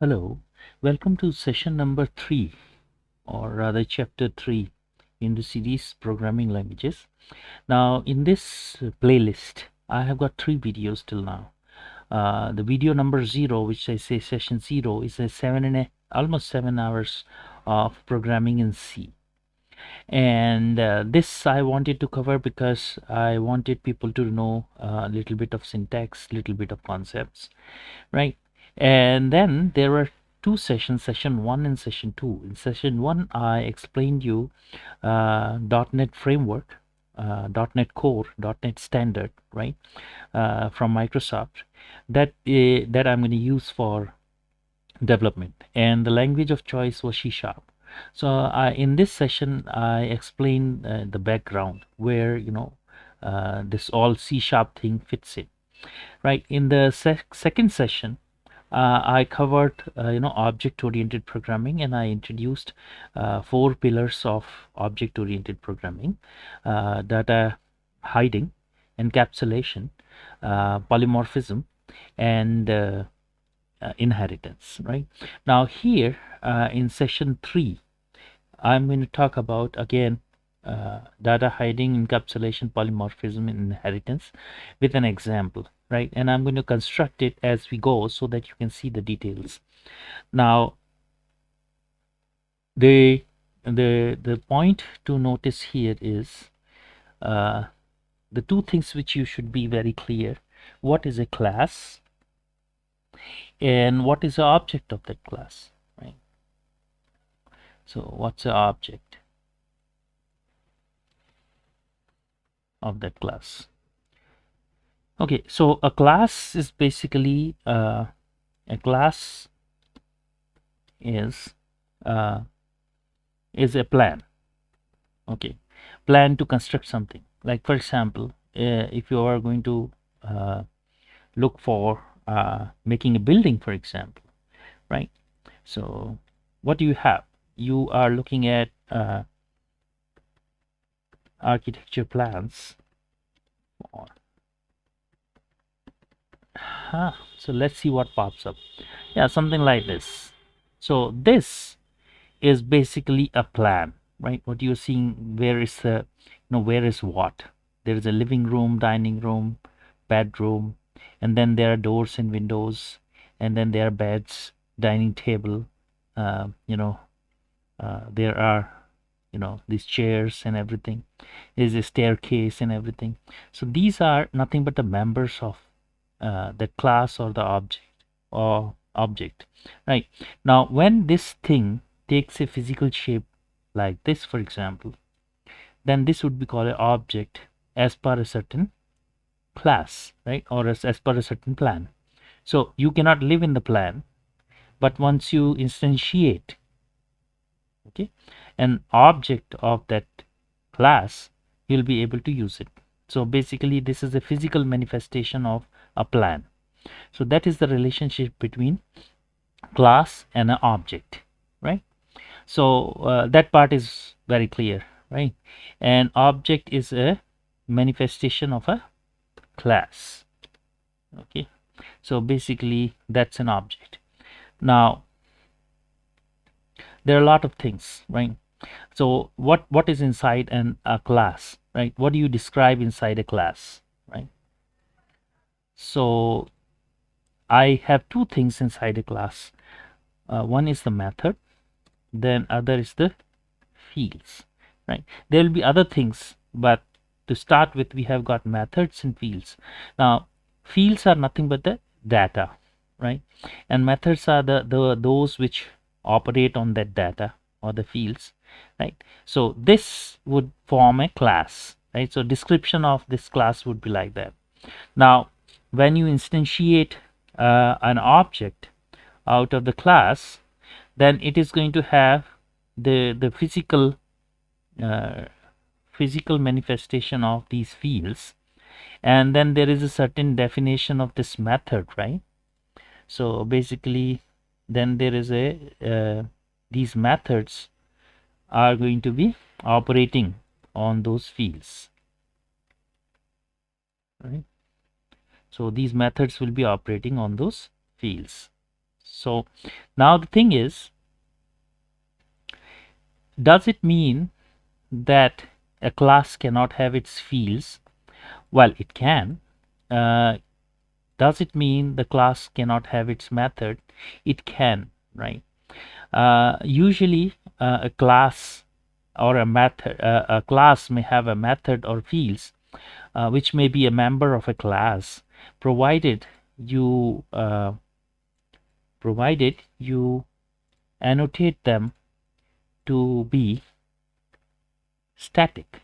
Hello, welcome to session number 3, or rather chapter 3 in the series Programming Languages. Now, in this playlist, I have got 3 videos till now. The video number 0, which I say session 0, is almost 7 hours of programming in C. And this I wanted to cover because I wanted people to know a little bit of syntax, little bit of concepts, right? And then there were 2 sessions, session 1 and session 2. In session 1 I explained you .NET framework, .NET Core, .NET Standard, right, from Microsoft, that I'm going to use for development, and the language of choice was C#. So in this session I explained the background where this all C# thing fits in, right? In the second session I covered object-oriented programming, and I introduced 4 pillars of object-oriented programming: data hiding, encapsulation, polymorphism, and inheritance. Right now, here in session 3, I'm going to talk about again data hiding, encapsulation, polymorphism, and inheritance with an example, right? And I'm going to construct it as we go so that you can see the details. Now, the point to notice here is the 2 things which you should be very clear: what is a class and what is the object of that class, right? So what's the object of that class? Okay, so a class is basically a class is a plan. Okay, plan to construct something. Like, for example, if you are going to look for making a building, for example, right? So what do you have? You are looking at architecture plans. So let's see what pops up. Yeah, something like this. So this is basically a plan, right? What you're seeing, where is the where is what? There is a living room, dining room, bedroom, and then there are doors and windows, and then there are beds, dining table, there are these chairs and everything. There's a staircase and everything. So these are nothing but the members of the class or the object, right? Now, when this thing takes a physical shape like this, for example, then this would be called an object as per a certain class, right? Or as per a certain plan. So you cannot live in the plan, but once you instantiate, okay, an object of that class, you'll be able to use it. So basically this is a physical manifestation of a plan. So that is the relationship between class and an object, right? So that part is very clear, right? An object is a manifestation of a class. Okay, so basically that's an object. Now there are a lot of things, right? So what is inside a class, right? What do you describe inside a class, right? So I have 2 things inside a class. One is the method, then other is the fields, right? There will be other things, but to start with, we have got methods and fields. Now fields are nothing but the data, right? And methods are those which operate on that data or the fields, right? So this would form a class, right? So description of this class would be like that. Now when you instantiate an object out of the class, then it is going to have the physical manifestation of these fields, and then there is a certain definition of this method, right? So basically then there is a these methods are going to be operating on those fields, right? So these methods will be operating on those fields. So now the thing is, does it mean that a class cannot have its fields? Well, it can. Uh, does it mean the class cannot have its method? It can, right? Usually, a class or a method, a class may have a method or fields, which may be a member of a class, provided you annotate them to be static.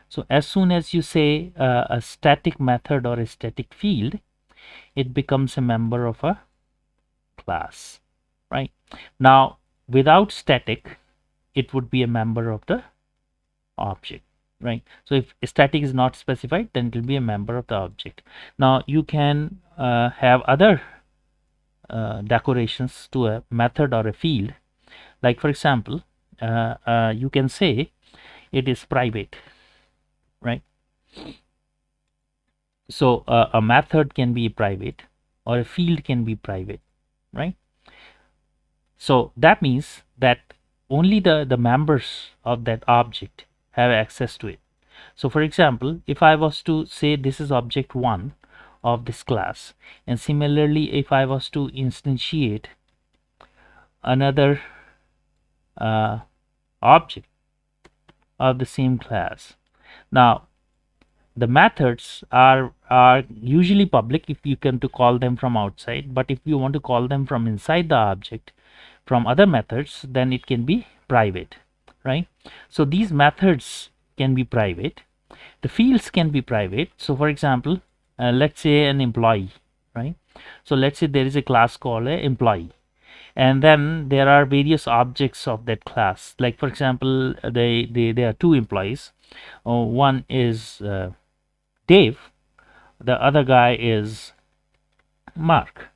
So as soon as you say a static method or a static field, it becomes a member of a class, right? Now, without static, it would be a member of the object, right? So if static is not specified, then it will be a member of the object. Now you can have other decorations to a method or a field, like for example, you can say it is private, right? So a method can be private or a field can be private, right? So that means that only the members of that object have access to it. So for example, if I was to say this is object 1 of this class, and similarly if I was to instantiate another object of the same class. Now the methods are usually public if you can to call them from outside, but if you want to call them from inside the object from other methods, then it can be private, right? So these methods can be private, the fields can be private. So for example, let's say an employee, right? So let's say there is a class called a employee, and then there are various objects of that class. Like for example, there are two employees. One is Dave, the other guy is Mark,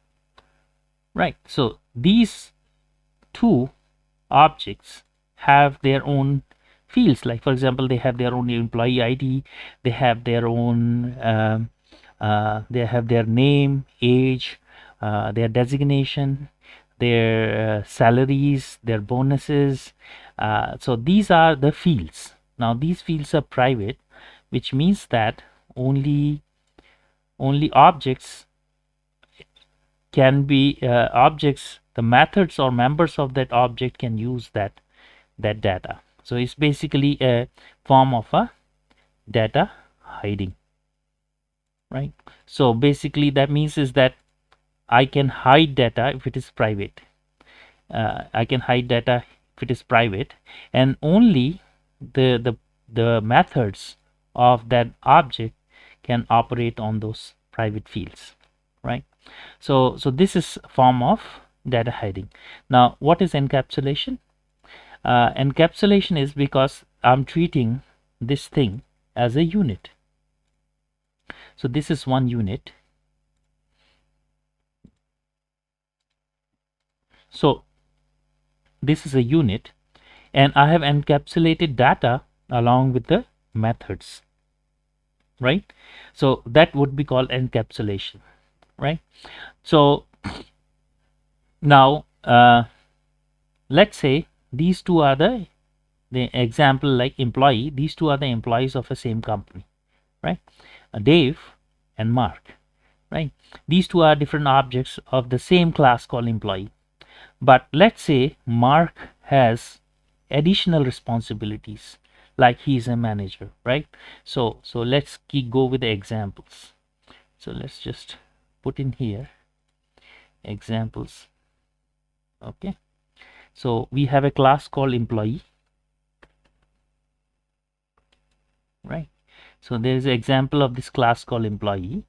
right? So these two objects have their own fields. Like for example, they have their own employee ID, they have their own they have their name, age, their designation, their salaries, their bonuses. So these are the fields. Now these fields are private, which means that only objects can be objects, the methods or members of that object can use that data. So it's basically a form of a data hiding, right? So basically that means is that I can hide data if it is private. I can hide data if it is private, and only the methods of that object can operate on those private fields, right? So this is a form of data hiding. Now what is encapsulation? Encapsulation is because I'm treating this thing as a unit. So this is one unit. So this is a unit, and I have encapsulated data along with the methods, right? So that would be called encapsulation, right? So now let's say these two are the example, like employee, these two are the employees of the same company, right? Dave and Mark, right? These two are different objects of the same class called employee. But let's say Mark has additional responsibilities, like he is a manager, right? So let's go with the examples. So let's just put in here examples. Okay, so we have a class called employee, right? So there is an example of this class called employee.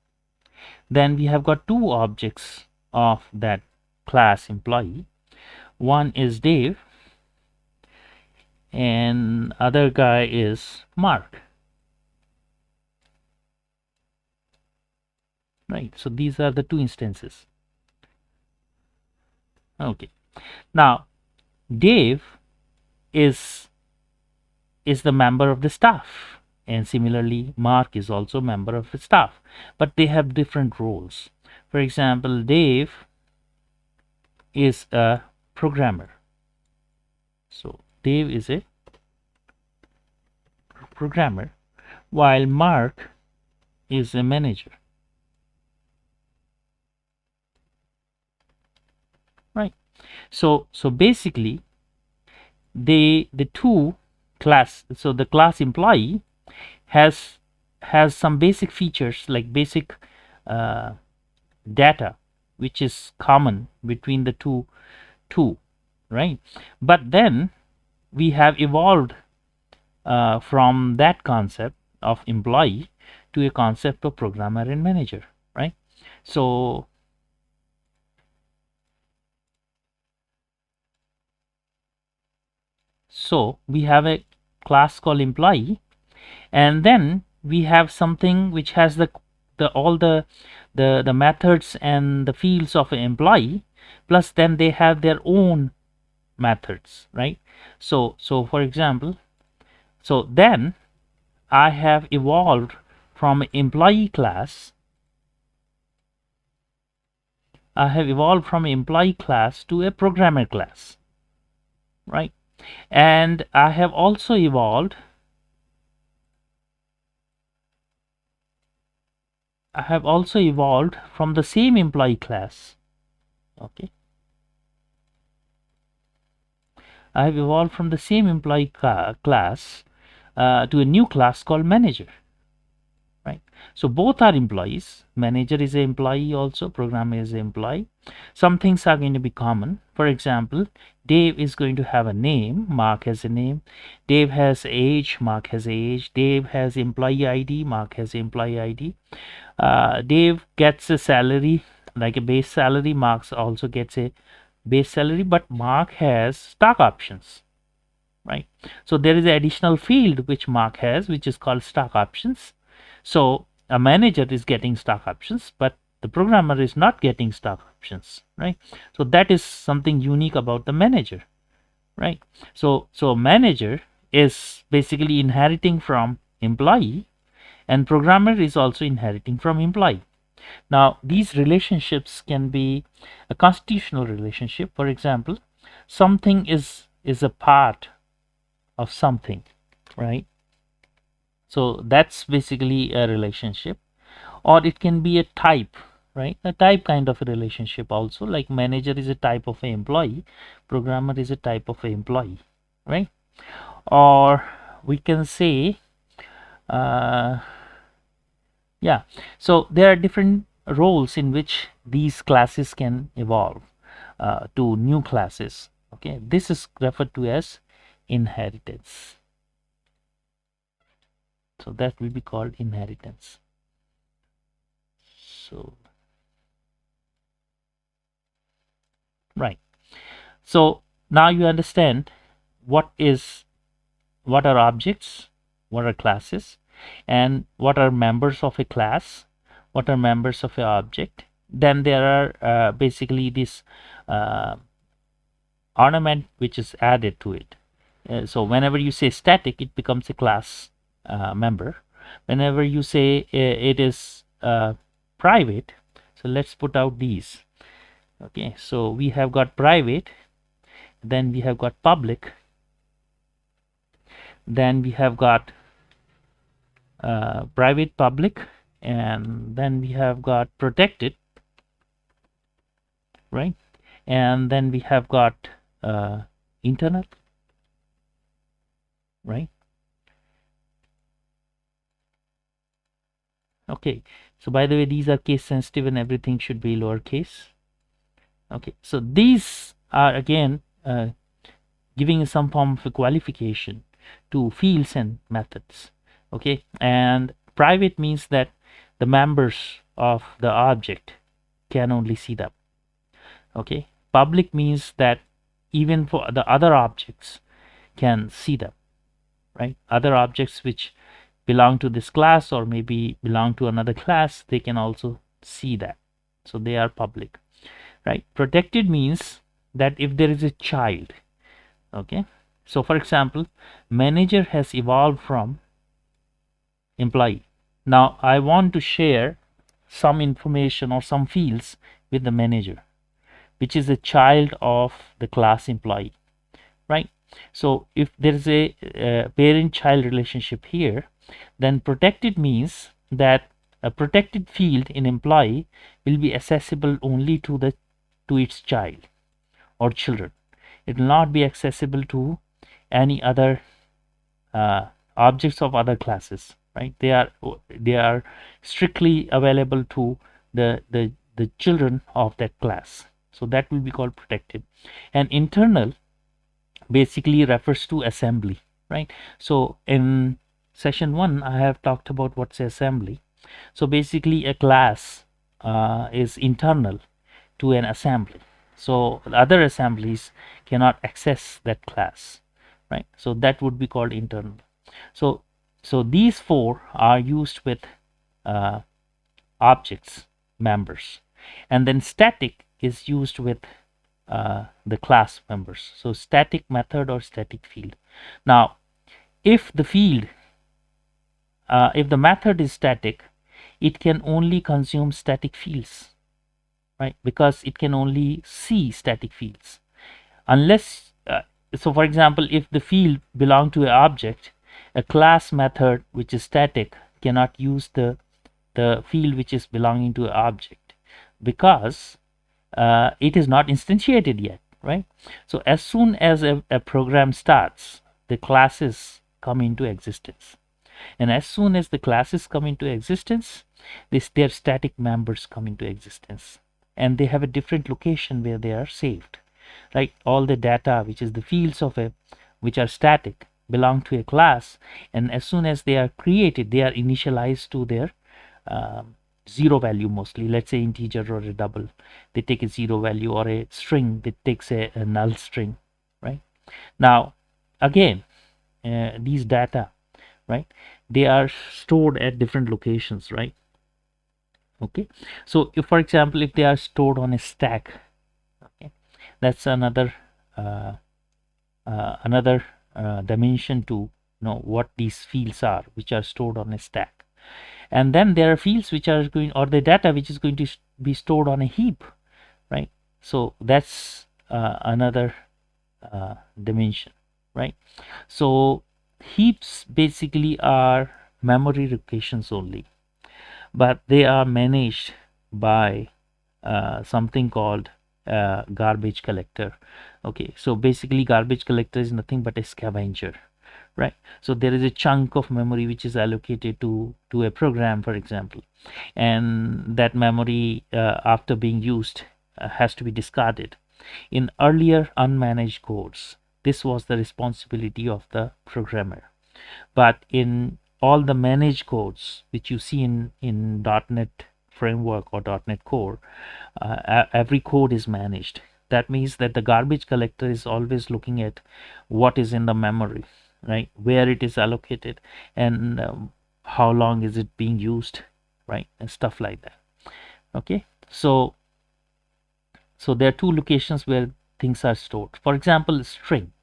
Then we have got two objects of that class employee. One is Dave and other guy is Mark, right? So these are the two instances. Okay, now Dave is the member of the staff, and similarly Mark is also a member of the staff, but they have different roles. For example, Dave is a programmer. So Dave is a programmer, while Mark is a manager. Right. So basically the two class, so the class employee has some basic features like basic data which is common between the two, right? But then we have evolved from that concept of employee to a concept of programmer and manager, right? So we have a class called employee, and then we have something which has the all the methods and the fields of an employee, plus then they have their own methods, right? So for example, so then I have evolved from employee class. I have evolved from employee class to a programmer class, right? And I have also evolved from the same employee class. Okay, I have evolved from the same employee class to a new class called manager, right? So both are employees. Manager is an employee, also programmer is an employee. Some things are going to be common. For example, Dave is going to have a name, Mark has a name. Dave has age, Mark has age. Dave has employee ID, Mark has employee ID. Dave gets a salary like a base salary, Mark also gets a base salary, but Mark has stock options, right? So there is an additional field which Mark has, which is called stock options. So a manager is getting stock options, but the programmer is not getting stock options, right? So that is something unique about the manager, right? So manager is basically inheriting from employee, and programmer is also inheriting from employee. Now these relationships can be a constitutional relationship. For example, something is a part of something, right? So that's basically a relationship. Or it can be a type, right? A type kind of a relationship also, like manager is a type of an employee, programmer is a type of an employee, right? Or we can say yeah, so there are different roles in which these classes can evolve to new classes. Okay, this is referred to as inheritance. So that will be called inheritance. So right, so now you understand what are objects, what are classes, and what are members of a class, what are members of an object. Then there are basically this ornament which is added to it. So whenever you say static, it becomes a class member. Whenever you say it is private, so let's put out these. Okay, so we have got private, then we have got public, then we have got private, public, and then we have got protected, right? And then we have got internal, right? Okay, so by the way, these are case sensitive and everything should be lowercase. Okay, so these are again giving some form of a qualification to fields and methods. Okay, and private means that the members of the object can only see them. Okay, public means that even for the other objects can see them, right? Other objects which belong to this class or maybe belong to another class, they can also see that, so they are public, right? Protected means that if there is a child, okay, so for example, manager has evolved from employee. Now I want to share some information or some fields with the manager. which is a child of the class employee, right? So if there is a parent-child relationship here, then protected means that a protected field in employee will be accessible only to its child or children. It will not be accessible to any other objects of other classes, right? They are strictly available to the children of that class. So that will be called protected. And internal basically refers to assembly, right? So in session 1 I have talked about what's assembly. So basically a class is internal to an assembly, so the other assemblies cannot access that class, right? So that would be called internal. So these four are used with uh, objects members, and then static is used with the class members. So static method or static field. Now if the field if the method is static, it can only consume static fields, right? Because it can only see static fields unless so for example, if the field belong to an object, a class method which is static cannot use the field which is belonging to an object, because it is not instantiated yet, right? So as soon as a program starts, the classes come into existence, and as soon as the classes come into existence, their static members come into existence, and they have a different location where they are saved, right? All the data which is the fields of a which are static belong to a class, and as soon as they are created, they are initialized to their zero value. Mostly, let's say integer or a double, they take a zero value, or a string that takes a null string, right? Now again, these data, right, they are stored at different locations, right? Okay, so if for example if they are stored on a stack, okay, that's another dimension to know what these fields are which are stored on a stack. And then there are fields which are going, or the data which is going to be stored on a heap, right? So that's another dimension, right? So heaps basically are memory locations only, but they are managed by something called garbage collector. Okay, so basically garbage collector is nothing but a scavenger, right? So there is a chunk of memory which is allocated to a program, for example, and that memory after being used has to be discarded. In earlier unmanaged codes, this was the responsibility of the programmer, but in all the managed codes which you see in .NET framework or .NET Core, every code is managed. That means that the garbage collector is always looking at what is in the memory, right, where it is allocated, and how long is it being used, right, and stuff like that. Okay, so there are two locations where things are stored. For example, string.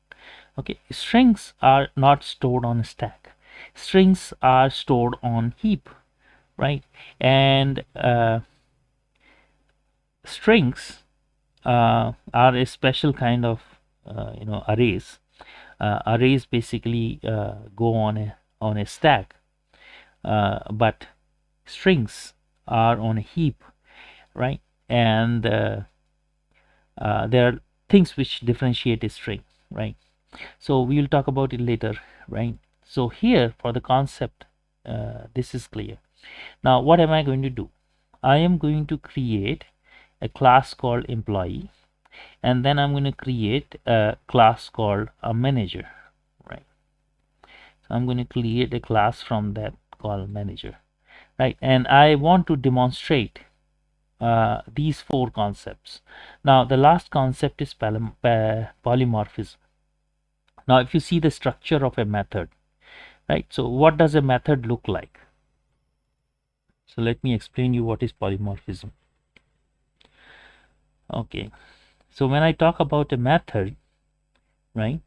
Okay, strings are not stored on a stack. Strings are stored on heap, right? And strings are a special kind of arrays. Arrays basically go on a stack, but strings are on a heap, right? And there are things which differentiate a string, right? So we will talk about it later, right? So here for the concept, this is clear. Now what am I going to do? I am going to create a class called employee, and then I'm going to create a class called a manager, right? So I'm going to create a class from that called manager, right? And I want to demonstrate these four concepts. Now the last concept is polymorphism. Now if you see the structure of a method, right, so what does a method look like? So let me explain you what is polymorphism. Okay, so when I talk about a method, right,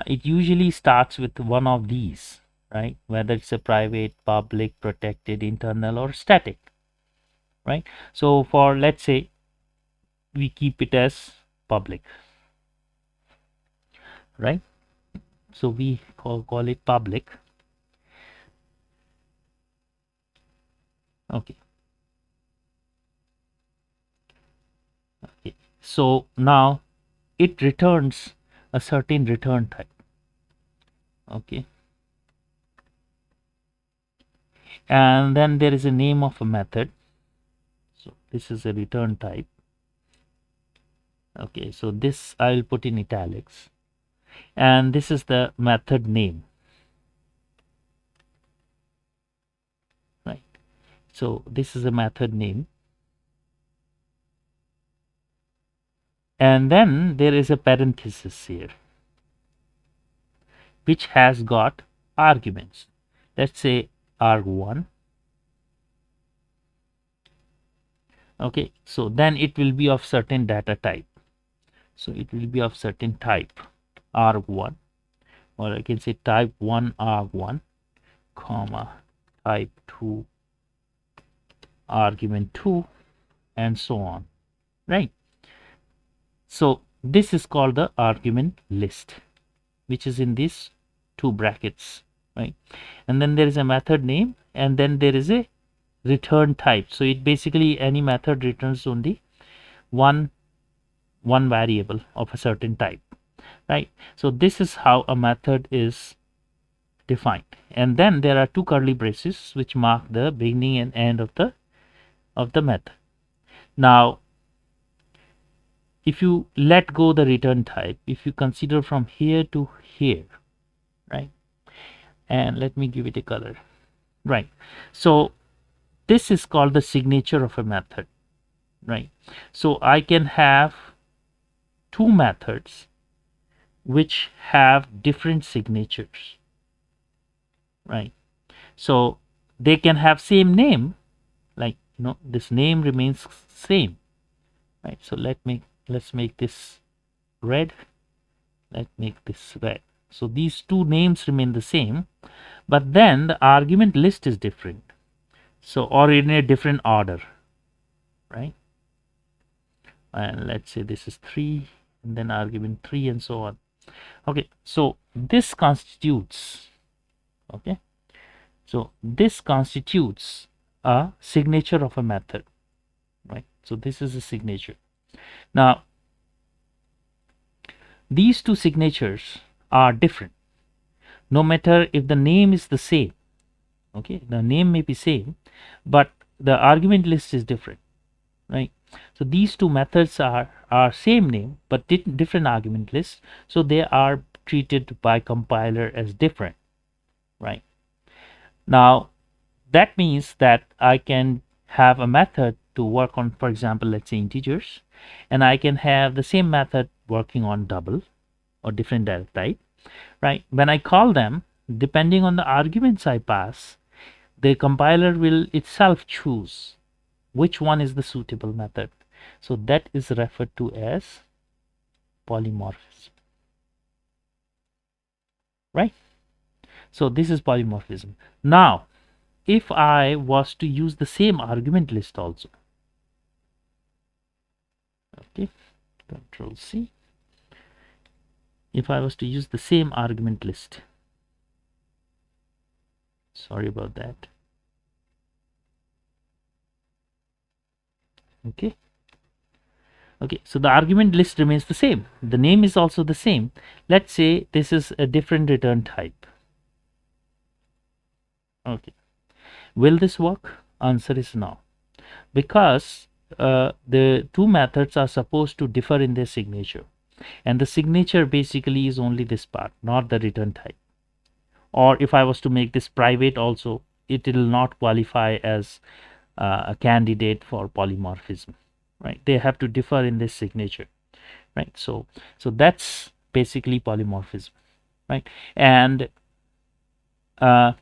it usually starts with one of these, right, whether it's a private, public, protected, internal, or static, right? So for, let's say, we keep it as public, right? So we call it public. Okay. Okay. So now it returns a certain return type. Okay. And then there is a name of a method. So this is a return type. Okay, so this I will put in italics, and this is the method name, right? So this is a method name, and then there is a parenthesis here which has got arguments. Let's say arg1. Okay, so then it will be of certain data type. So it will be of certain type arg1, or I can say type 1 arg1, comma type 2 argument 2, and so on, right? So this is called the argument list, which is in these two brackets, right? And then there is a method name, and then there is a return type. So it basically any method returns only one variable of a certain type, right? So this is how a method is defined. And then there are two curly braces which mark the beginning and end of the method. Now if you let go the return type, if you consider from here to here, right? And let me give it a color, right? So this is called the signature of a method, right? So I can have two methods which have different signatures, right? So they can have same name, like this name remains same, right? So let's make this red, let's make this red. So these two names remain the same, but then the argument list is different, so or in a different order, right? And let's say this is 3, and then argument 3, and so on. Okay, so this constitutes, okay, so this constitutes a signature of a method, right? So this is a signature. Now these two signatures are different no matter if the name is the same. Okay, the name may be same, but the argument list is different, right? So these two methods are same name but different argument list, so they are treated by compiler as different, right? Now that means that I can have a method to work on, for example, let's say integers, and I can have the same method working on double or different data type, right? When I call them, depending on the arguments I pass, the compiler will itself choose which one is the suitable method. So that is referred to as polymorphism, right? So this is polymorphism. Now if I was to use the same argument list also, okay, Control C, if I was to use the same argument list, sorry about that, okay, so the argument list remains the same, the name is also the same. Let's say this is a different return type. Okay, will this work? Answer is no, because the two methods are supposed to differ in their signature, and the signature basically is only this part, not the return type. Or if I was to make this private also, it will not qualify as a candidate for polymorphism, right? They have to differ in this signature, right? So that's basically polymorphism, right? And an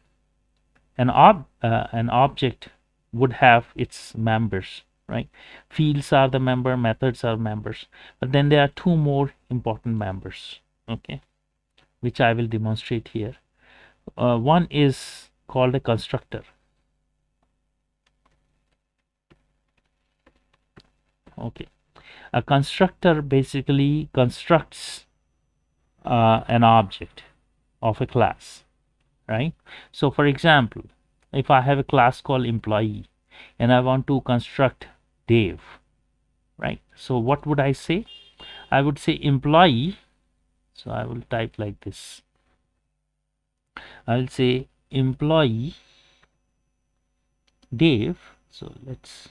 object would have its members, right? Fields are the member, methods are members, but then there are two more important members, okay, which I will demonstrate here. One is called a constructor. Okay, A constructor basically constructs an object of a class, right? So for example, if I have a class called employee and I want to construct Dave, right? So what would I say? I would say employee. So I will type like this. I'll say employee Dave. So let's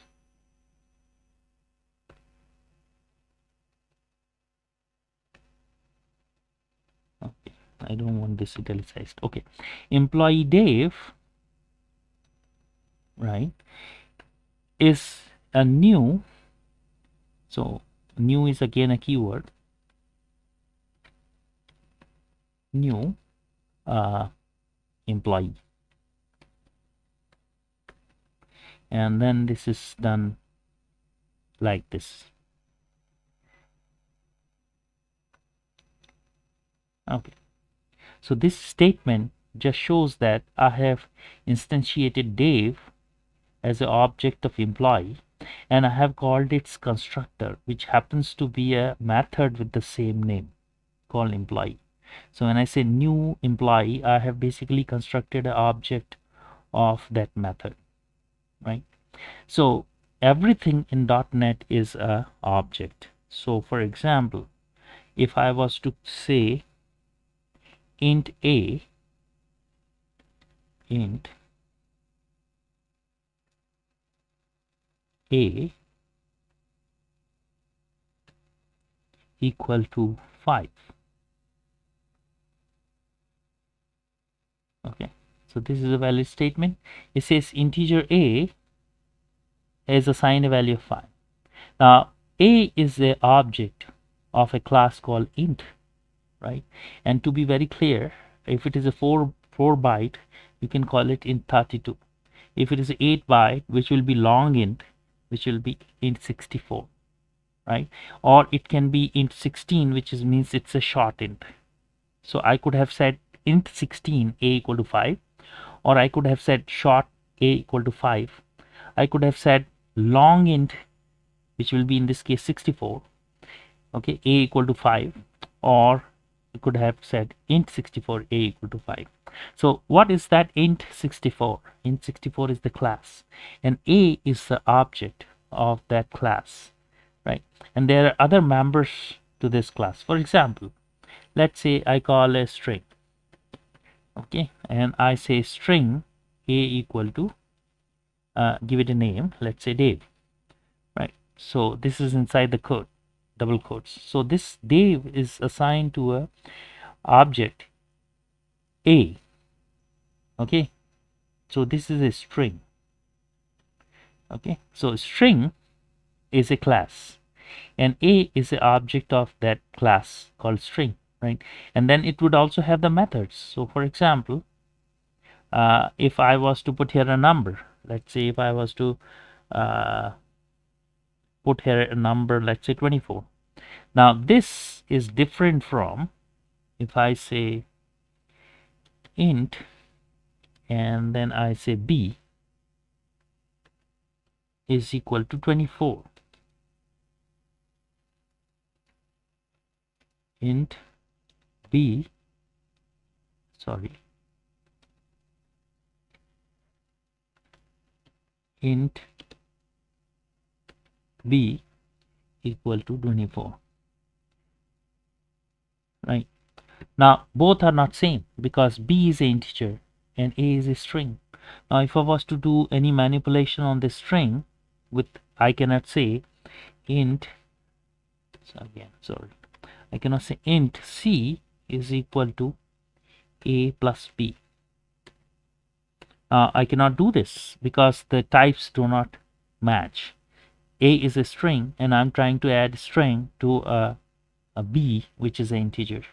okay, I don't want this italicized. Okay, employee Dave, right, is a new. So new is again a keyword. New employee, and then this is done like this. Okay, so this statement just shows that I have instantiated Dave as an object of employee, and I have called its constructor, which happens to be a method with the same name called employee. So when I say new employee, I have basically constructed an object of that method, right? So everything in .NET is a object. So for example, if I was to say int a equal to 5. Okay, so this is a valid statement. It says integer a is assigned a value of 5. Now a is the object of a class called int, right? And to be very clear, if it is a 4 byte, you can call it int32. If it is 8 byte, which will be long int, which will be int64, right? Or it can be int16, which means it's a short int. So I could have said int16 a equal to 5, or I could have said short a equal to 5. I could have said long int, which will be in this case 64, okay, a equal to 5, or you could have said int 64 a equal to 5. So what is that int 64? Int 64 is the class, and a is the object of that class, right? And there are other members to this class. For example, let's say I call a string, okay, and I say string a equal to give it a name, let's say Dave, right? So this is inside the code, double quotes. So this Dave is assigned to a object a, okay. So this is a string, okay. So string is a class, and a is the object of that class called string, right? And then it would also have the methods. So for example, if I was to put here a number, let's say if I was to put here a number, let's say 24. Now this is different from if I say int and then I say b is equal to 24. Int b, sorry, int b equal to 24, right? Now both are not same because b is an integer and a is a string. Now if I was to do any manipulation on this string with, I cannot say int, so again sorry, I cannot say int c is equal to a plus b. I cannot do this because the types do not match. A is a string and I'm trying to add string to a b which is an integer,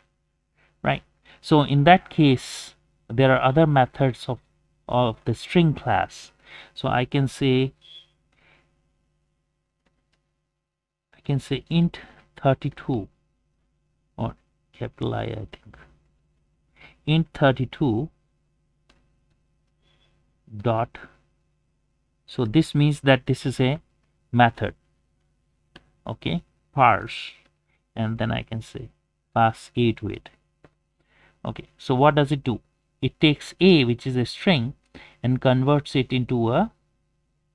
right? So in that case there are other methods of the string class. So I can say int 32, or capital I think, int 32 dot, so this means that this is a method, okay, parse, and then I can say pass a to it. Okay, so what does it do? It takes a, which is a string, and converts it into a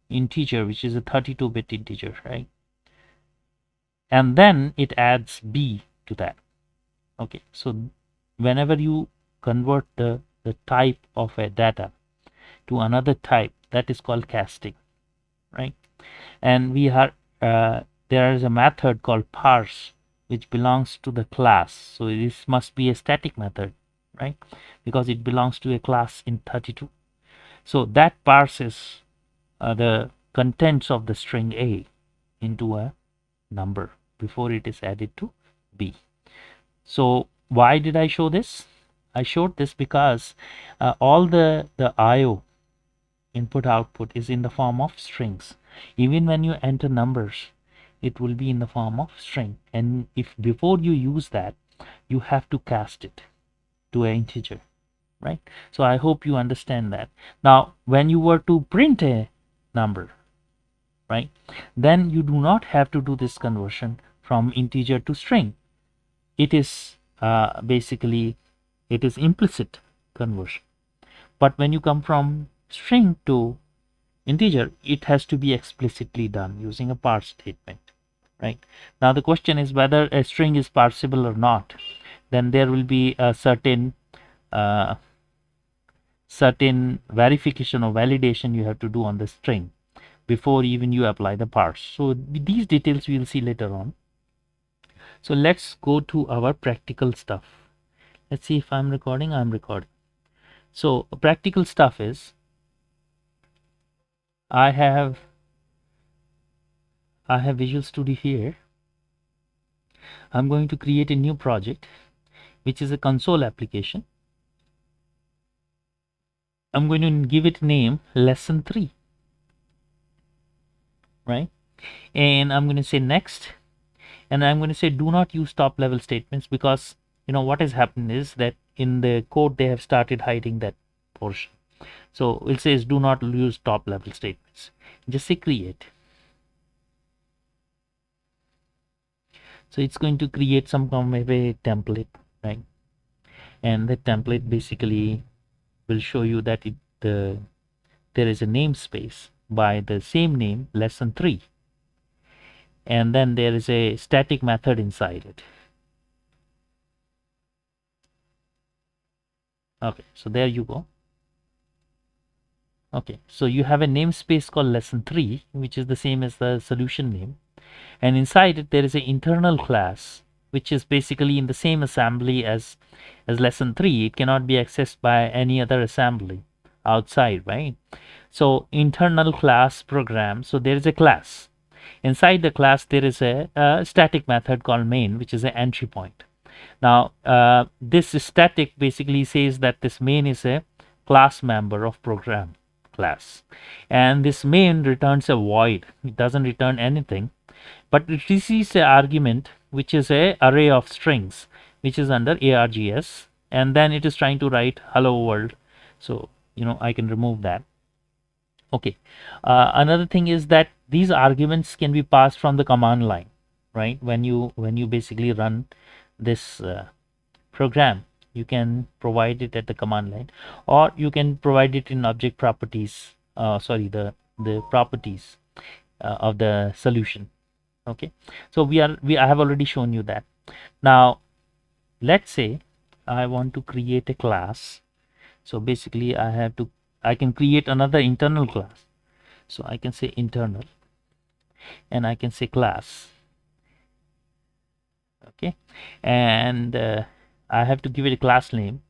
integer, which is a 32-bit integer, right? And then it adds b to that. Okay, so whenever you convert the type of a data to another type, that is called casting, right? And we are there is a method called parse which belongs to the class, so this must be a static method, right? Because it belongs to a class in 32. So that parses the contents of the string a into a number before it is added to b. So why did I show this? I showed this because all the IO input output is in the form of strings. Even when you enter numbers, it will be in the form of string, and if before you use that, you have to cast it to an integer, right? So I hope you understand that. Now when you were to print a number, right, then you do not have to do this conversion from integer to string. It is basically it is implicit conversion. But when you come from string to integer, it has to be explicitly done using a parse statement, right? Now the question is whether a string is parsable or not. Then there will be a certain verification or validation you have to do on the string before even you apply the parse. So these details we will see later on. So let's go to our practical stuff. Let's see if I'm recording. I'm recording. So practical stuff is I have Visual Studio here. I'm going to create a new project which is a console application. I'm going to give it name lesson 3, right? And I'm going to say next, and I'm going to say do not use top level statements, because you know what has happened is that in the code they have started hiding that portion. So it says do not use top level statements. Just say create. So it's going to create some kind of a template, right? And the template basically will show you that there is a namespace by the same name, lesson 3, and then there is a static method inside it. Okay, so there you go. Okay, so you have a namespace called lesson 3, which is the same as the solution name, and inside it there is an internal class which is basically in the same assembly as lesson 3. It cannot be accessed by any other assembly outside, right? So internal class program. So there is a class. Inside the class there is a static method called main, which is an entry point. Now this static basically says that this main is a class member of program class, and this main returns a void. It doesn't return anything, but it receives an argument which is a array of strings which is under args, and then it is trying to write hello world. So you know I can remove that. Okay, another thing is that these arguments can be passed from the command line, right? When you basically run this program, you can provide it at the command line, or you can provide it in object properties, the properties of the solution. Okay, so I have already shown you that. Now let's say I want to create a class. So basically I can create another internal class. So I can say internal, and I can say class. Okay, and I have to give it a class name.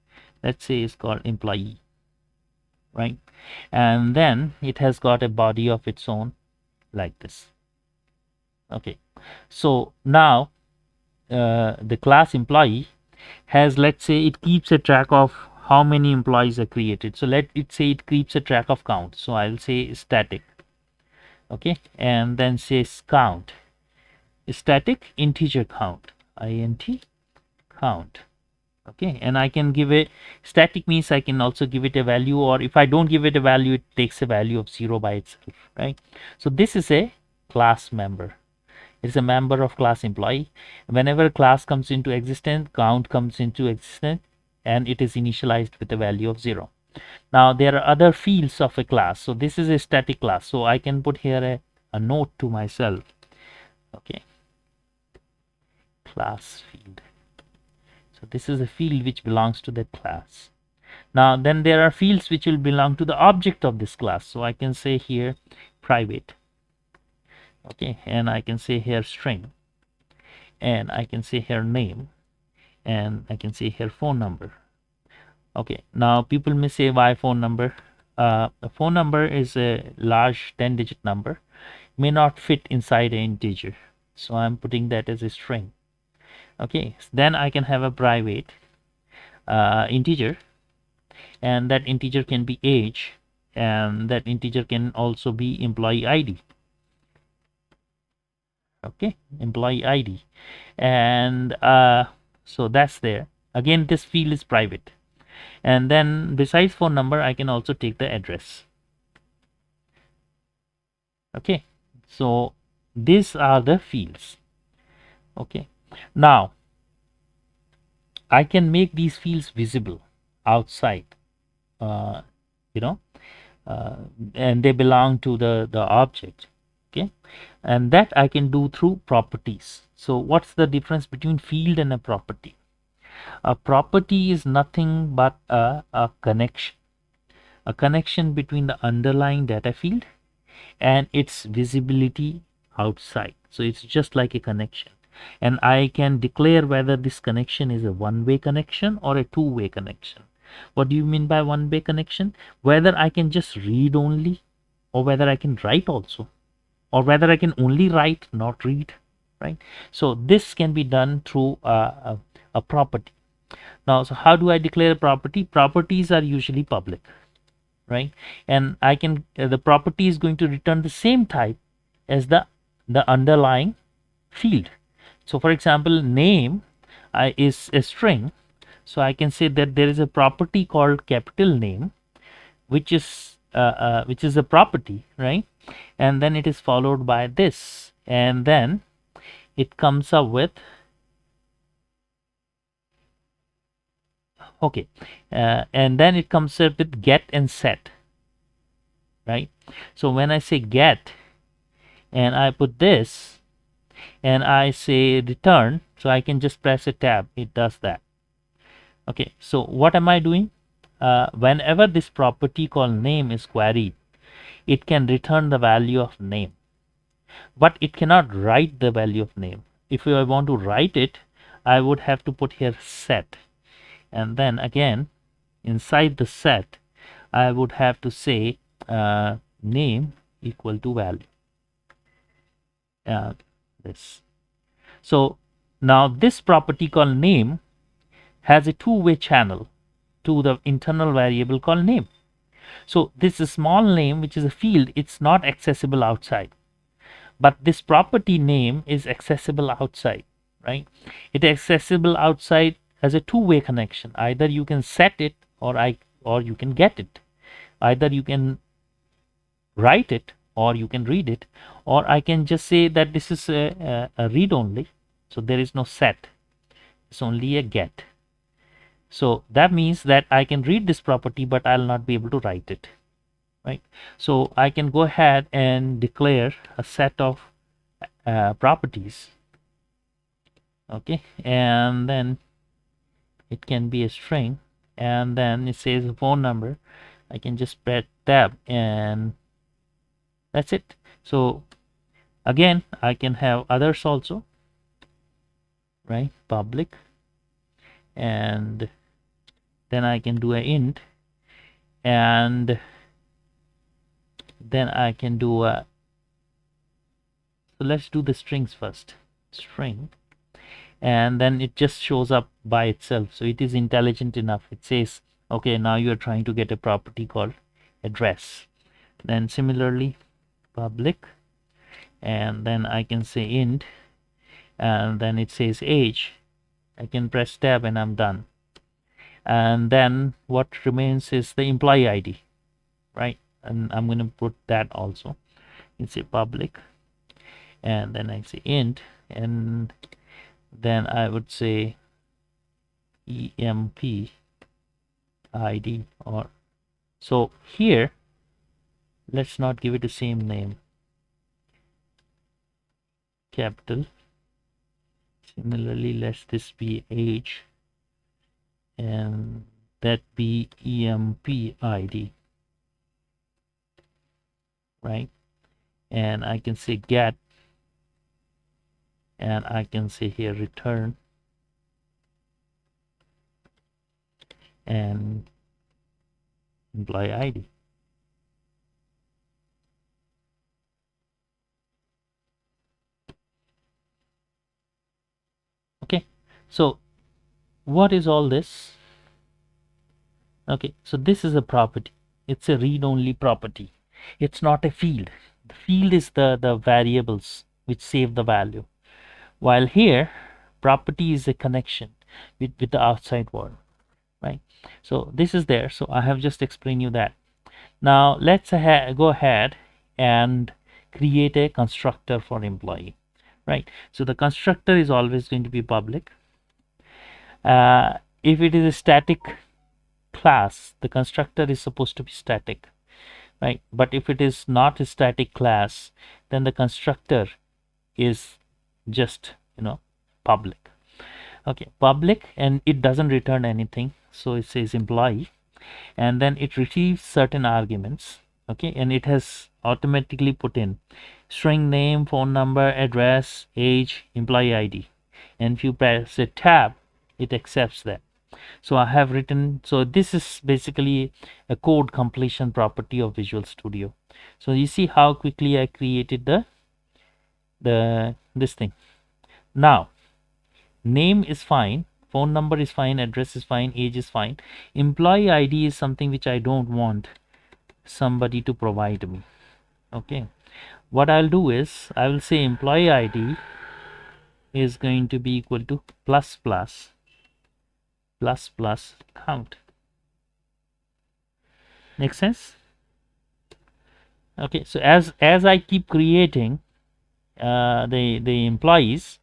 Let's say it's called employee, right? And then it has got a body of its own like this. Okay, so now the class employee has, let's say it keeps a track of how many employees are created. So let it say it keeps a track of count. So I'll say static. Okay, and then says count, static integer count, int count. Okay, and I can give it static means I can also give it a value, or if I don't give it a value, it takes a value of 0 by itself, right? So this is a class member, It's a member of class employee. Whenever class comes into existence, count comes into existence, and it is initialized with a value of 0. Now there are other fields of a class. So this is a static class. So I can put here a note to myself. Okay, class field. So this is a field which belongs to that class. Now then there are fields which will belong to the object of this class. So I can say here private. Okay, and I can say here string, and I can say here name, and I can say here phone number. Okay, now people may say, why phone number? A phone number is a large 10-digit number, may not fit inside an integer, so I'm putting that as a string. Okay, then I can have a private integer, and that integer can be age, and that integer can also be employee ID. Okay, employee ID, and so that's there. Again, this field is private, and then besides phone number I can also take the address. Okay, so these are the fields. Okay, now I can make these fields visible outside, uh, you know, and they belong to the object. Okay, and that I can do through properties. So what's the difference between field and a property? A property is nothing but a connection between the underlying data field and its visibility outside. So it's just like a connection, and I can declare whether this connection is a one-way connection or a two-way connection. What do you mean by one-way connection? Whether I can just read only, or whether I can write also, or whether I can only write, not read, right? So this can be done through a property. Now, so how do I declare a property? Properties are usually public, right? And I can the property is going to return the same type as the underlying field. So for example, name is a string, so I can say that there is a property called capital name, which is a property, right? And then it is followed by this, and then it comes up with okay, and then it comes up with get and set, right? So when I say get and I put this and I say return, so I can just press a tab, it does that. Okay, so what am I doing? Whenever this property called name is queried, it can return the value of name, but it cannot write the value of name. If I want to write it, I would have to put here set, and then again inside the set I would have to say name equal to value, this. So now this property called name has a two-way channel to the internal variable called name. So this small name, which is a field, it's not accessible outside, but this property name is accessible outside, right? It is accessible outside as a two-way connection. Either you can set it, or you can get it. Either you can write it or you can read it, or I can just say that this is a read only, so there is no set, it's only a get. So that means that I can read this property, but I'll not be able to write it, right? So I can go ahead and declare a set of properties. Okay, and then it can be a string, and then it says a phone number. I can just press tab and that's it. So again, I can have others also, right? Public, and then I can do a int, and then I can do a, so let's do the strings first. String, and then it just shows up by itself, so it is intelligent enough. It says, okay, now you are trying to get a property called address. Then similarly public, and then I can say int, and then it says age. I can press tab and I'm done. And then what remains is the employee ID, right? And I'm going to put that also. It's a public, and then I say int, and then I would say emp id. Or so here let's not give it the same name, capital. Similarly, let this be age, and that be emp id, right? And I can say get, and I can say here return, and employee ID. Okay, so what is all this? Okay, so this is a property. It's a read-only property. It's not a field. The field is the variables which save the value. While here, property is a connection with the outside world, right? So this is there. So I have just explained you that. Now let's go ahead and create a constructor for employee, right? So the constructor is always going to be public. If it is a static class, the constructor is supposed to be static, right? But if it is not a static class, then the constructor is just, public. Okay, public, and it doesn't return anything, so it says employee, and then it receives certain arguments. Okay, and it has automatically put in string name, phone number, address, age, employee ID, and if you press a tab, it accepts that. So I have written, so this is basically a code completion property of Visual Studio. So you see how quickly I created this thing. Now name is fine, phone number is fine, address is fine, age is fine. Employee ID is something which I don't want somebody to provide me. Okay, what I'll do is I will say employee ID is going to be equal to plus plus count. Make sense? Okay, so as I keep creating the employees,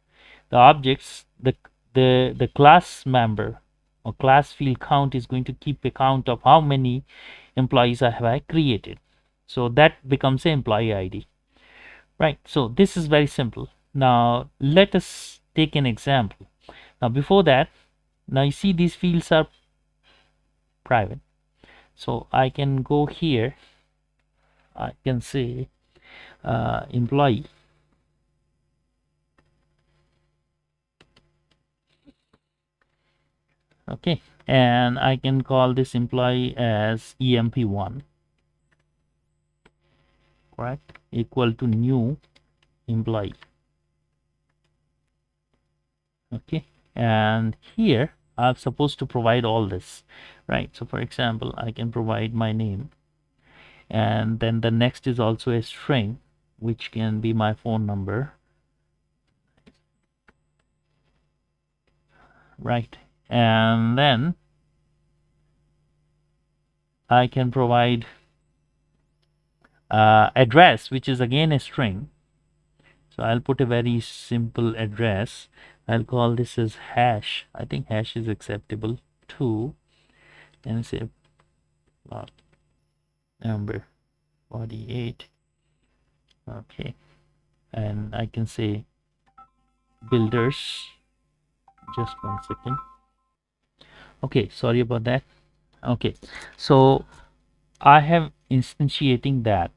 the objects, the class member or class field count is going to keep a count of how many employees I have created. So that becomes an employee ID, right? So this is very simple. Now let us take an example. Now before that, now you see these fields are private, so I can go here, I can say employee, okay, and I can call this employee as emp1, correct, equal to new employee. Okay, and here I'm supposed to provide all this, right? So for example, I can provide my name, and then the next is also a string which can be my phone number, right? And then I can provide address, which is again a string. So I'll put a very simple address. I'll call this as hash. I think hash is acceptable too, and say plot number 48. Okay, and I can say builders. Just 1 second. Okay, sorry about that. Okay, so I have instantiating that.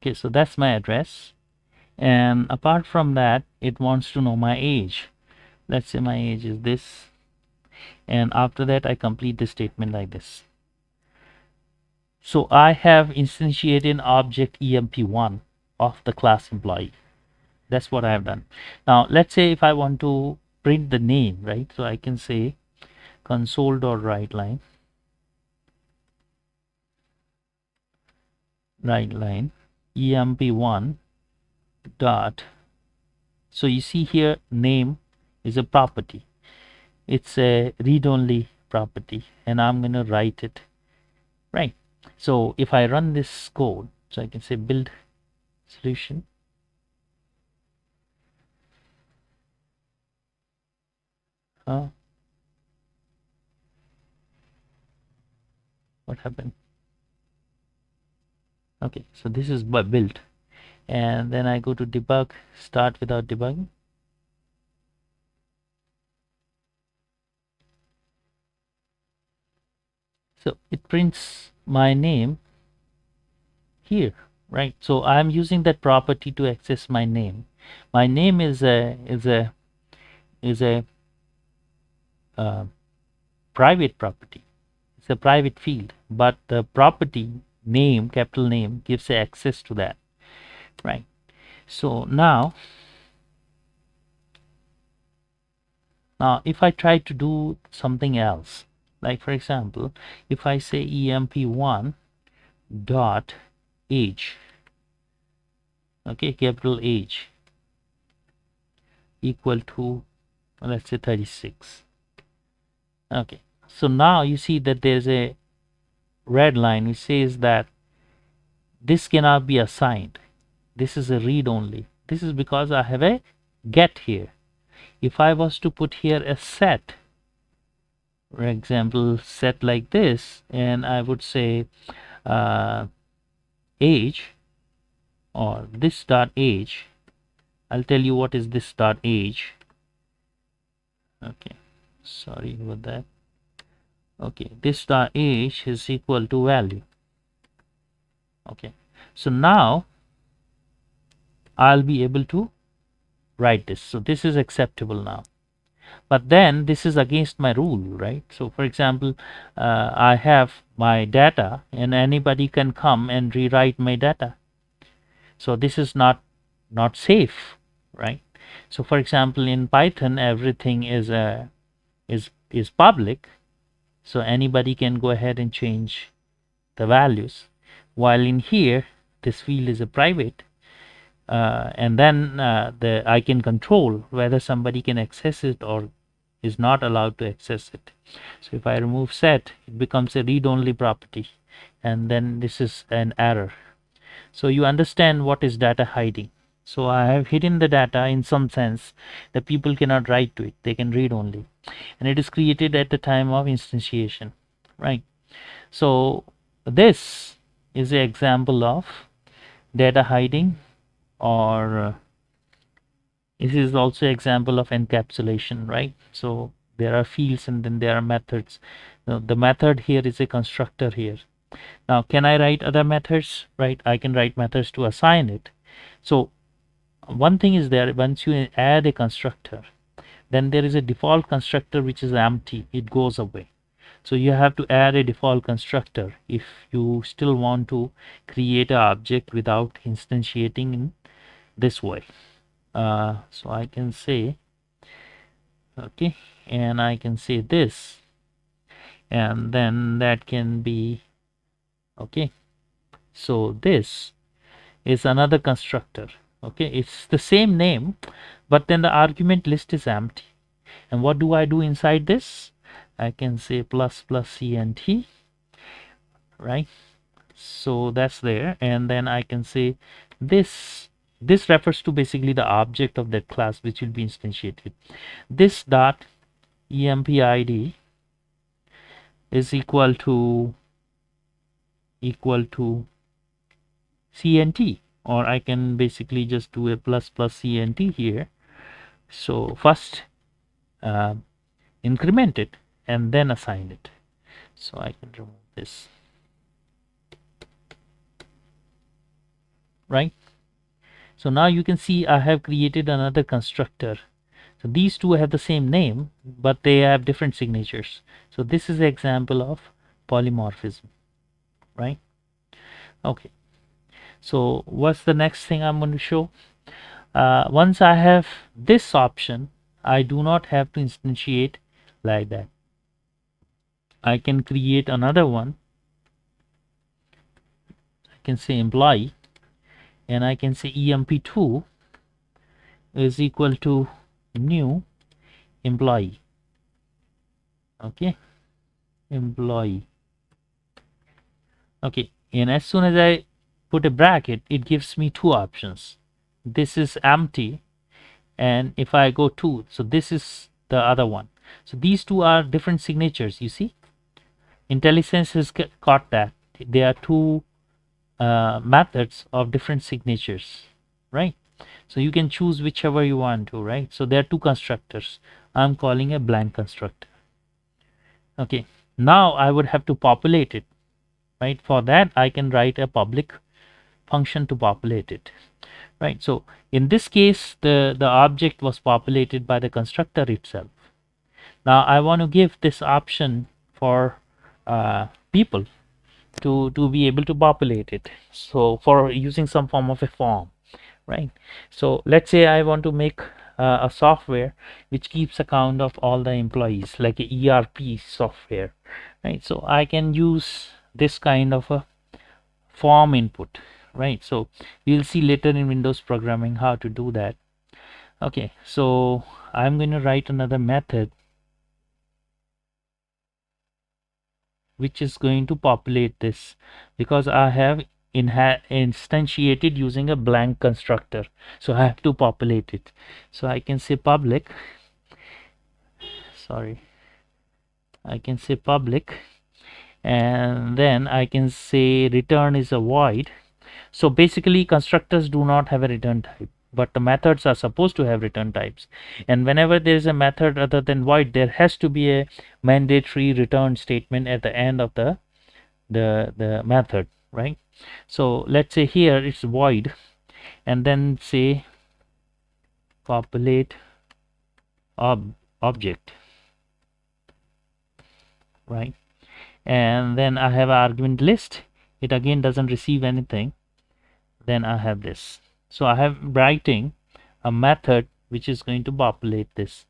Okay, so that's my address, and apart from that, it wants to know my age. Let's say my age is this, and after that I complete the statement like this. So I have instantiated an object emp1 of the class employee. That's what I have done. Now let's say if I want to print the name, right? So I can say console.writeline, emp1 dot, so you see here name is a property, it's a read-only property, and I'm going to write it, right? So if I run this code, so I can say build solution. What happened? Okay, so this is built, and then I go to debug, start without debugging. So it prints my name here, right? So I'm using that property to access my name. My name is a uh, private property. It's a private field, but the property name, capital name, gives access to that, right? So now if I try to do something else, like for example, if I say emp1 dot age, okay, capital H equal to, let's say 36. Okay, so now you see that there's a red line which says that this cannot be assigned. This is a read only. This is because I have a get here. If I was to put here a set, for example, set like this, and I would say age, or this dot age, I'll tell you what is this dot age. Okay, sorry about that. Okay, this dot age is equal to value. Okay, so now I'll be able to write this. So this is acceptable now, but then this is against my rule, right? So for example, I have my data and anybody can come and rewrite my data. So this is not safe, right? So for example, in Python, everything is public, so anybody can go ahead and change the values, while in here this field is a private, and then I can control whether somebody can access it or is not allowed to access it. So if I remove set, it becomes a read-only property, and then this is an error. So you understand what is data hiding. So I have hidden the data in some sense that people cannot write to it, they can read only, and it is created at the time of instantiation, right? So this is an example of data hiding, or this is also example of encapsulation, right? So there are fields and then there are methods. Now, the method here is a constructor here. Now can I write other methods? Right, I can write methods to assign it. So one thing is there, once you add a constructor, then there is a default constructor which is empty, it goes away. So you have to add a default constructor if you still want to create an object without instantiating in this way. So I can say, okay, and I can say this, and then that can be, okay, so this is another constructor. Okay, it's the same name, but then the argument list is empty. And what do I do inside this? I can say plus cnt, right? So that's there, and then I can say this refers to basically the object of that class which will be instantiated. This dot empid is equal to cnt, or I can basically just do a plus cnt here. So first increment it and then assign it. So I can remove this, right? So now you can see I have created another constructor. So these two have the same name, but they have different signatures. So this is an example of polymorphism, right? Okay, so what's the next thing I'm going to show? Once I have this option, I do not have to instantiate like that. I can create another one. I can say employee, and I can say emp2 is equal to new employee. Okay, employee. Okay, and as soon as I put a bracket, it gives me two options. This is empty, and if I go to, so this is the other one. So these two are different signatures, you see. IntelliSense has caught that. They are two methods of different signatures, right? So you can choose whichever you want to, right? So there are two constructors. I'm calling a blank constructor. Okay, now I would have to populate it, right? For that, I can write a public function to populate it, right? So in this case, the object was populated by the constructor itself. Now I want to give this option for people to be able to populate it, so for using some form of a form, right? So let's say I want to make a software which keeps account of all the employees, like a ERP software, right? So I can use this kind of a form input, right? So we'll see later in Windows programming how to do that. Okay, so I'm going to write another method which is going to populate this, because I have instantiated using a blank constructor, so I have to populate it. So I can say public, sorry, I can say public, and then I can say return is a void. So basically constructors do not have a return type, but the methods are supposed to have return types, and whenever there is a method other than void, there has to be a mandatory return statement at the end of the method, right? So let's say here it's void, and then say populate object, right? And then I have argument list. It again doesn't receive anything. Then I have this. So I have writing a method which is going to populate this.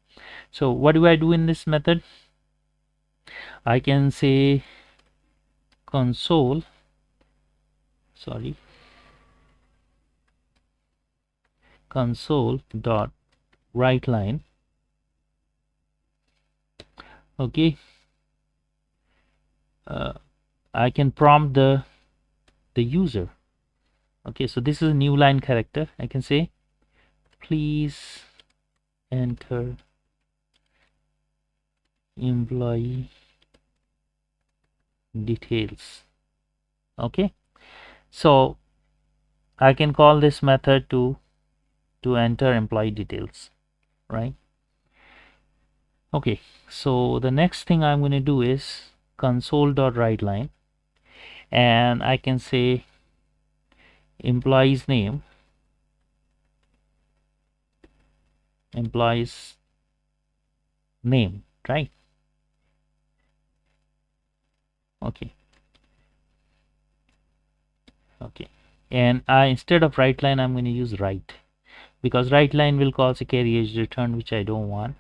So what do I do in this method? I can say console, sorry, console dot writeline. Okay, I can prompt the user. Okay, so this is a new line character. I can say please enter employee details. Okay, so I can call this method to enter employee details, right? Okay, so the next thing I'm going to do is console.writeline, and I can say employee's name, right? Okay, and instead of writeline, I'm going to use write, because writeline will cause a carriage return, which I don't want.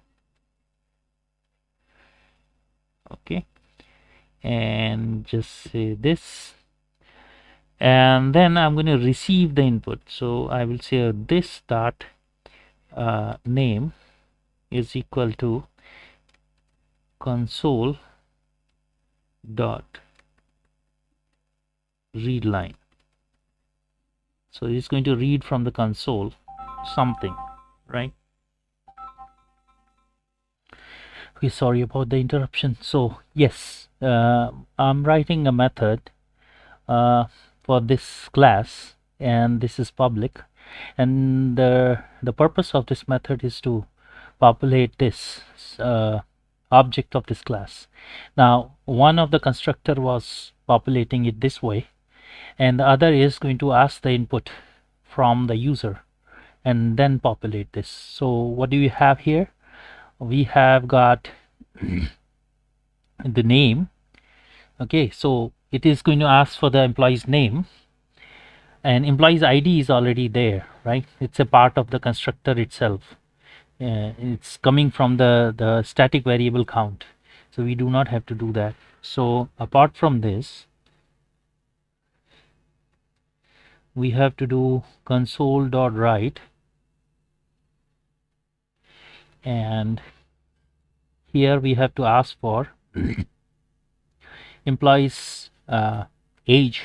Okay, and just say this, and then I'm going to receive the input. So I will say this dot name is equal to console dot read line. So it's going to read from the console something, right? Okay, sorry about the interruption. So yes, I'm writing a method for this class, and this is public, and the purpose of this method is to populate this object of this class. Now one of the constructor was populating it this way, and the other is going to ask the input from the user and then populate this. So what do you have here? We have got the name. Okay, so it is going to ask for the employee's name, and employee's ID is already there, right? It's a part of the constructor itself. It's coming from the static variable count, so we do not have to do that. So apart from this, we have to do console.write, and here we have to ask for employees age.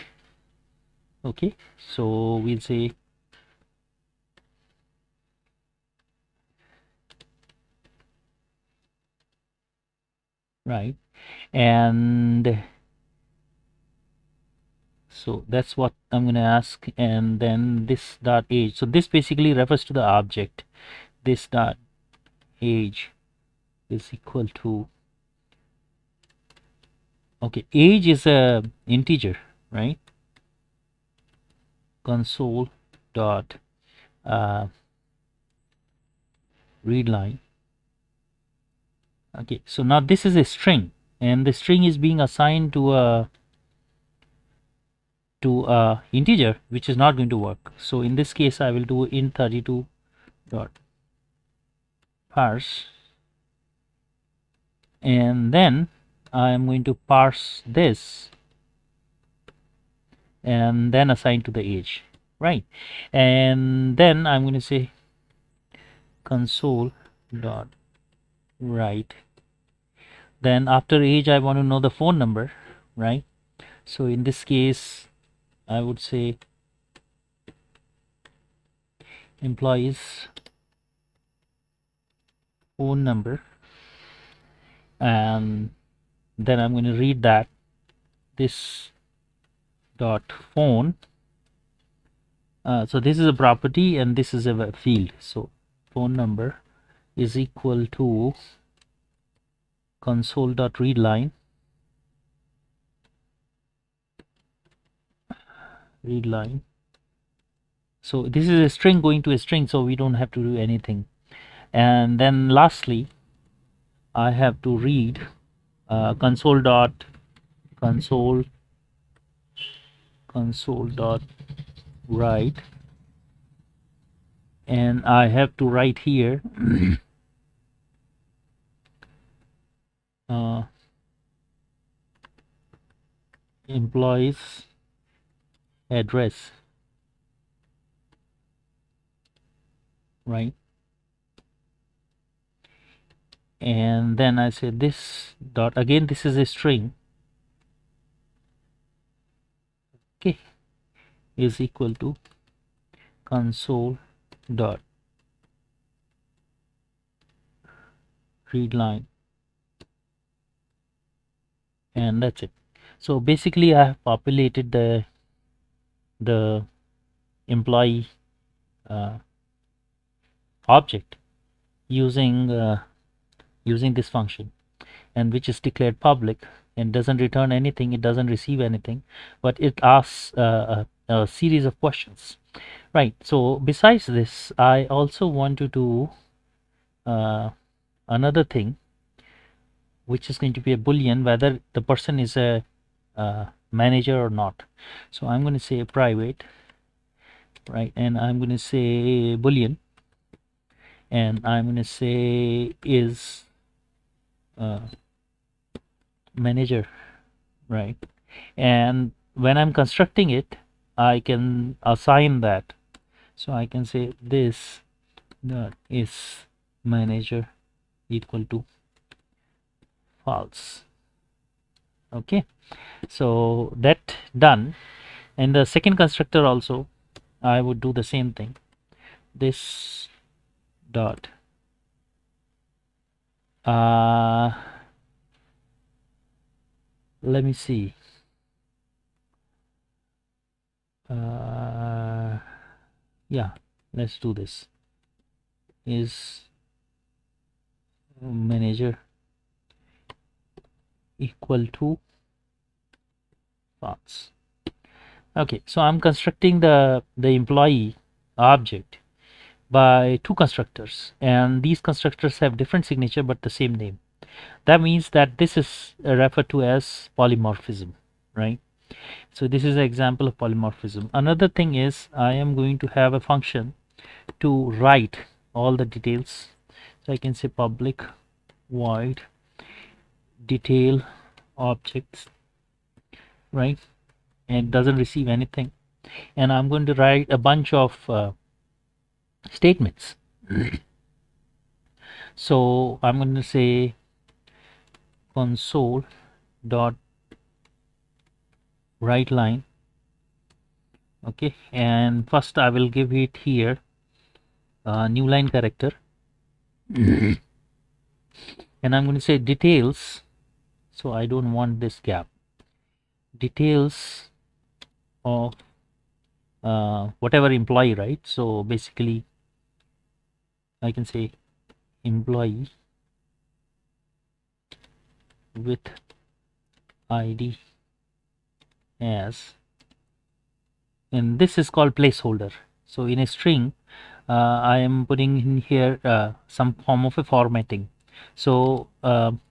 Okay, so we'll say right, and so that's what I'm going to ask, and then this dot age. So this basically refers to the object. This dot age is equal to, okay, age is a integer, right? Console dot read line. Okay, so now this is a string, and the string is being assigned to a integer, which is not going to work. So in this case I will do int32 dot parse, and then I am going to parse this and then assign to the age, right? And then I'm going to say console dot write. Then after age I want to know the phone number, right? So in this case I would say employees phone number, and then I'm going to read that this dot phone. So this is a property and this is a field. So phone number is equal to console dot read line, so this is a string going to a string, so we don't have to do anything. And then lastly I have to read console dot write, and I have to write here employees address, right? And then I say this dot, again this is a string, okay, is equal to console dot read line, and that's it. So basically I have populated the employee object using this function, and which is declared public and doesn't return anything, it doesn't receive anything, but it asks a series of questions, right? So besides this I also want to do another thing, which is going to be a boolean whether the person is a manager or not. So I'm going to say private, right, and I'm going to say boolean, and I'm going to say is manager, right? And when I'm constructing it I can assign that, so I can say this dot is manager equal to false. Okay, so that done. And the second constructor also I would do the same thing, this dot let me see, yeah, let's do this, is manager equal to false. Okay, so I'm constructing the employee object by two constructors, and these constructors have different signature but the same name. That means that this is referred to as polymorphism, right? So this is an example of polymorphism. Another thing is I am going to have a function to write all the details, so I can say public void detail objects, right, and it doesn't receive anything, and I'm going to write a bunch of statements. So I'm going to say console dot Writeline. Okay, and first I will give it here new line character, and I'm going to say details. So I don't want this gap. Details of whatever employee, right? So basically I can say employee with ID as, and this is called placeholder. So in a string I am putting in here some form of a formatting. So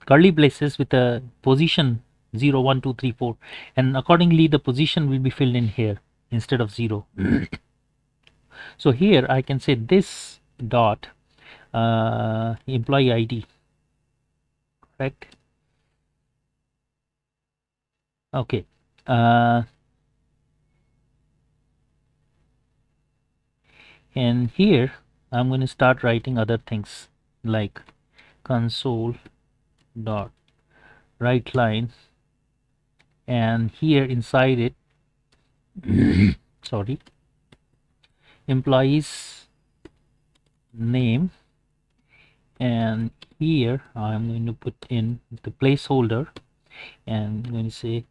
curly braces with a position 0 1 2 3 4, and accordingly the position will be filled in here instead of 0. So here I can say this dot employee ID, correct? Okay, and here I'm going to start writing other things like console dot write line, and here inside it sorry, employees name, and here I'm going to put in the placeholder, and I'm going to say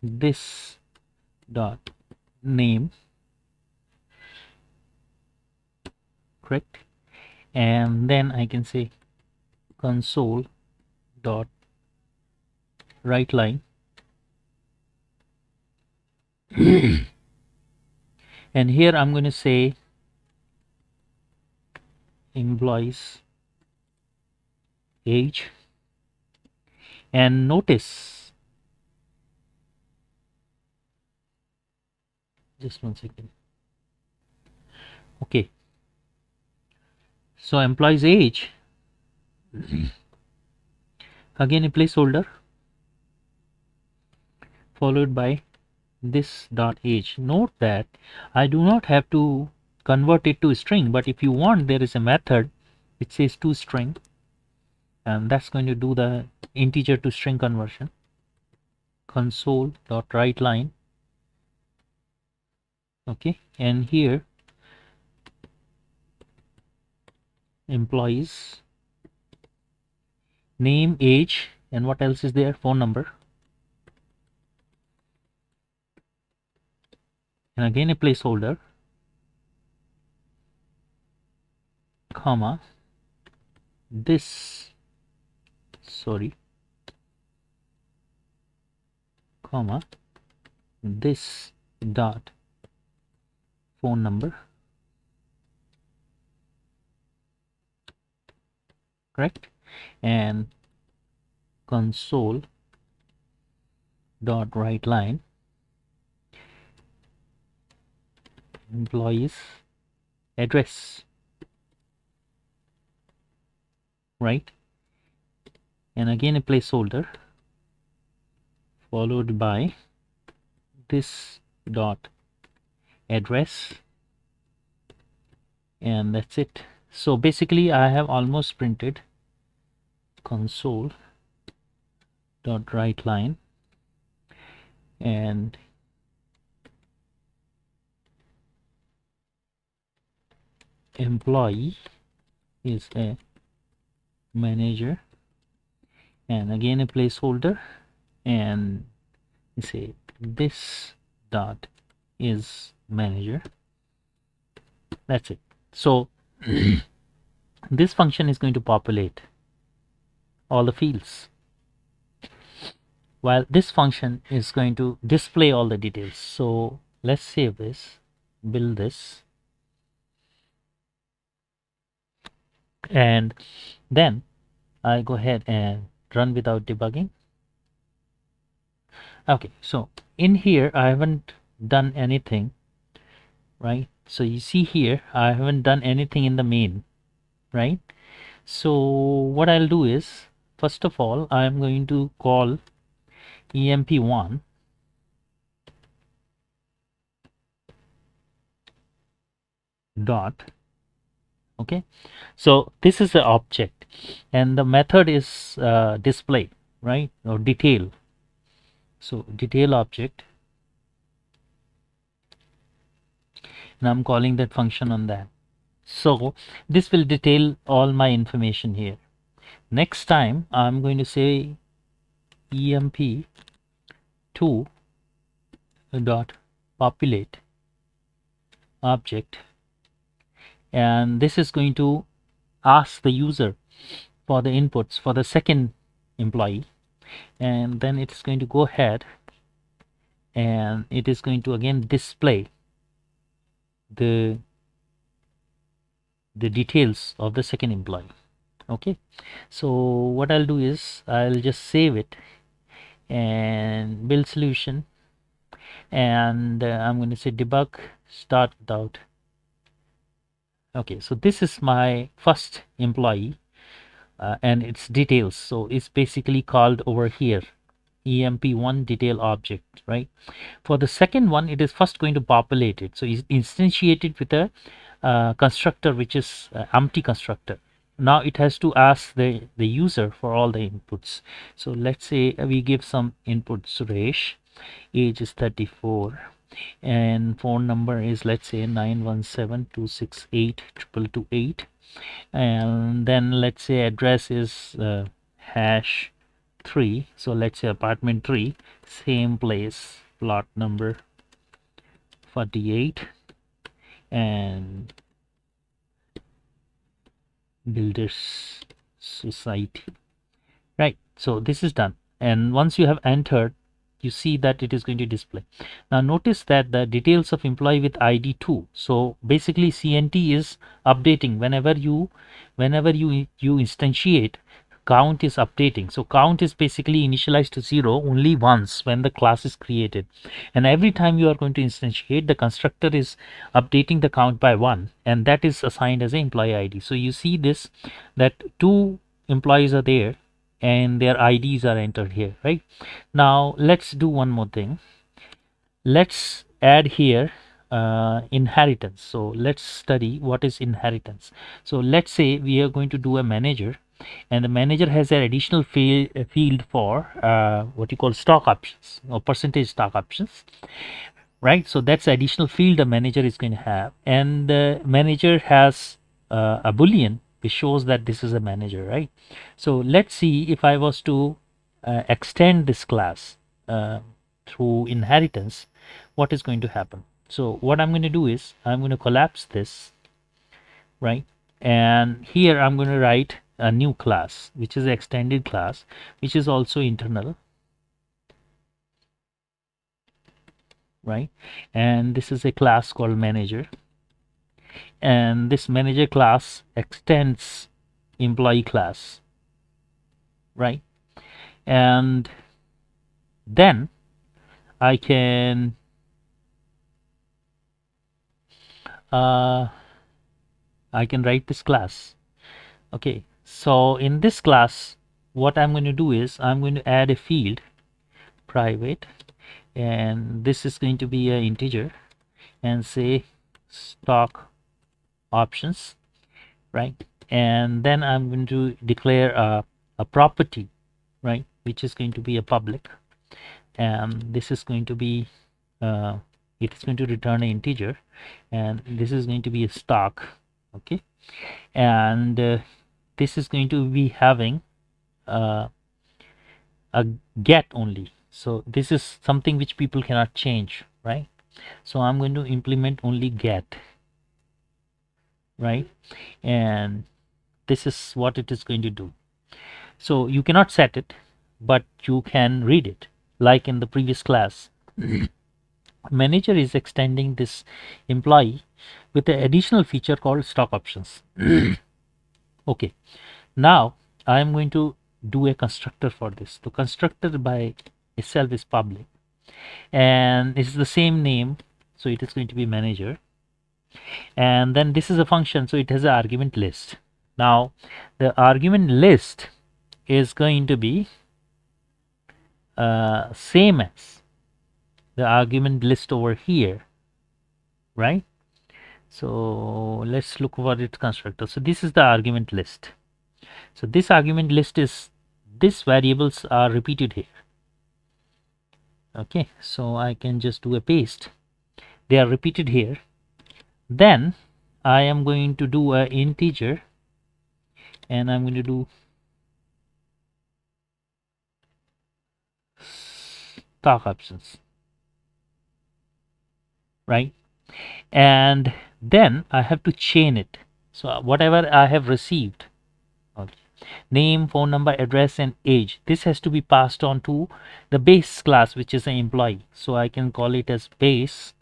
this dot name, correct? And then I can say console dot write line, and here I'm going to say employees age, and notice, just 1 second. Okay, so employees age, again a placeholder followed by this dot age. Note that I do not have to convert it to a string, but if you want, there is a method which says to string, and that's going to do the integer to string conversion. Console dot write line, okay, and here employees name, age, and what else is there? Phone number, and again a placeholder, comma, this, sorry, comma, this dot phone number, correct? And console dot write line, employees address, right? And again a placeholder followed by this dot address, and that's it. So basically I have almost printed console dot write line, and employee is a manager, and again a placeholder, and say this dot is manager. That's it. So this function is going to populate all the fields, while this function is going to display all the details. So let's save this, build this, and then I go ahead and run without debugging. Okay, so in here I haven't done anything, right? So you see here I haven't done anything in the main, right? So what I'll do is, first of all, I'm going to call emp1 dot, okay, so this is the object, and the method is display, right, or detail. So detail object, and I'm calling that function on that. So this will detail all my information here. Next time I'm going to say emp2 dot populate object, and this is going to ask the user for the inputs for the second employee, and then it's going to go ahead and it is going to again display the details of the second employee. Okay, so what I'll do is I'll just save it and build solution, and I'm going to say debug start without. Okay, so this is my first employee and its details. So it's basically called over here emp1 detail object, right? For the second one, it is first going to populate it. So it's instantiated with a constructor which is empty constructor. Now it has to ask the user for all the inputs. So let's say we give some input: Suresh, age is 34, and phone number is, let's say, 917-268-2228, and then let's say address is hash 3, so let's say apartment 3, same place, plot number 48, and builders society, right? So this is done, and once you have entered, you see that it is going to display. Now notice that the details of employee with id 2, so basically CNT is updating whenever you instantiate. Count is updating, so count is basically initialized to 0 only once when the class is created, and every time you are going to instantiate, the constructor is updating the count by 1, and that is assigned as an employee ID. So you see this, that 2 employees are there and their IDs are entered here, right? Now let's do one more thing. Let's add here inheritance. So let's study what is inheritance. So let's say we are going to do a manager, and the manager has an additional field for what you call stock options or percentage stock options, right? So that's the additional field the manager is going to have, and the manager has a boolean which shows that this is a manager, right? So let's see if I was to extend this class through inheritance, what is going to happen. So what I'm going to do is I'm going to collapse this, right? And here I'm going to write a new class which is an extended class which is also internal, right? And this is a class called manager, and this manager class extends employee class, right? And then I can write this class. Okay, so in this class what I'm going to do is I'm going to add a field private, and this is going to be an integer, and say stock options, right? And then I'm going to declare a property, right, which is going to be a public, and this is going to be it is going to return an integer, and this is going to be a stock. Okay, and this is going to be having a get only. So this is something which people cannot change, right? So I'm going to implement only get, right? And this is what it is going to do. So you cannot set it, but you can read it like in the previous class. Manager is extending this employee with an additional feature called stock options. Okay, now I am going to do a constructor for this. The constructor by itself is public, and it's the same name, so it is going to be manager, and then this is a function, so it has an argument list. Now the argument list is going to be same as the argument list over here, right? So let's look for its constructor. So this is the argument list. So this argument list is, these variables are repeated here. Okay, so I can just do a paste. They are repeated here, Then I am going to do a integer, and I'm going to do stock options, right? And then I have to chain it. So whatever I have received, okay, name, phone number, address, and age, this has to be passed on to the base class, which is an employee. So I can call it as base,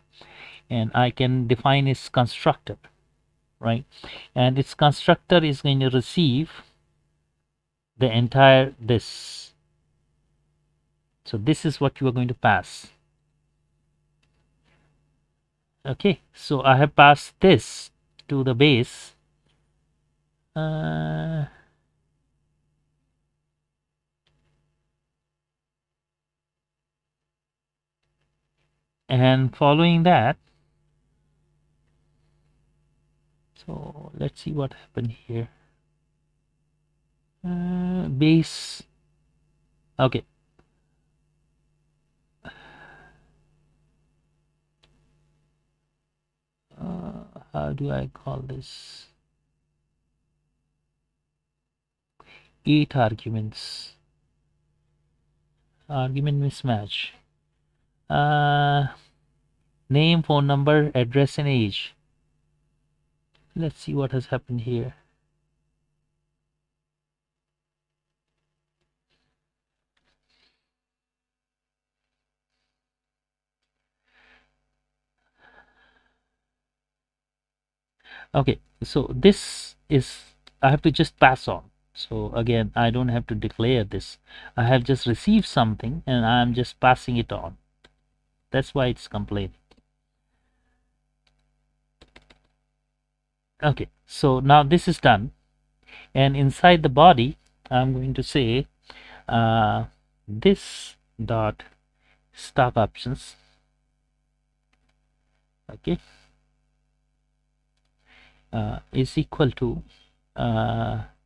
and I can define its constructor, right? And its constructor is going to receive the entire this. So this is what you are going to pass. Okay, so I have passed this to the base. And following that, so let's see what happened here. Base. Okay. How do I call this? 8 arguments. Argument mismatch. Name, phone number, address, and age. Let's see what has happened here. Okay, so this is, I have to just pass on. So again, I don't have to declare this. I have just received something and I'm just passing it on. That's why it's complaining. Okay, so now this is done, and inside the body I'm going to say this dot stock options, okay, is equal to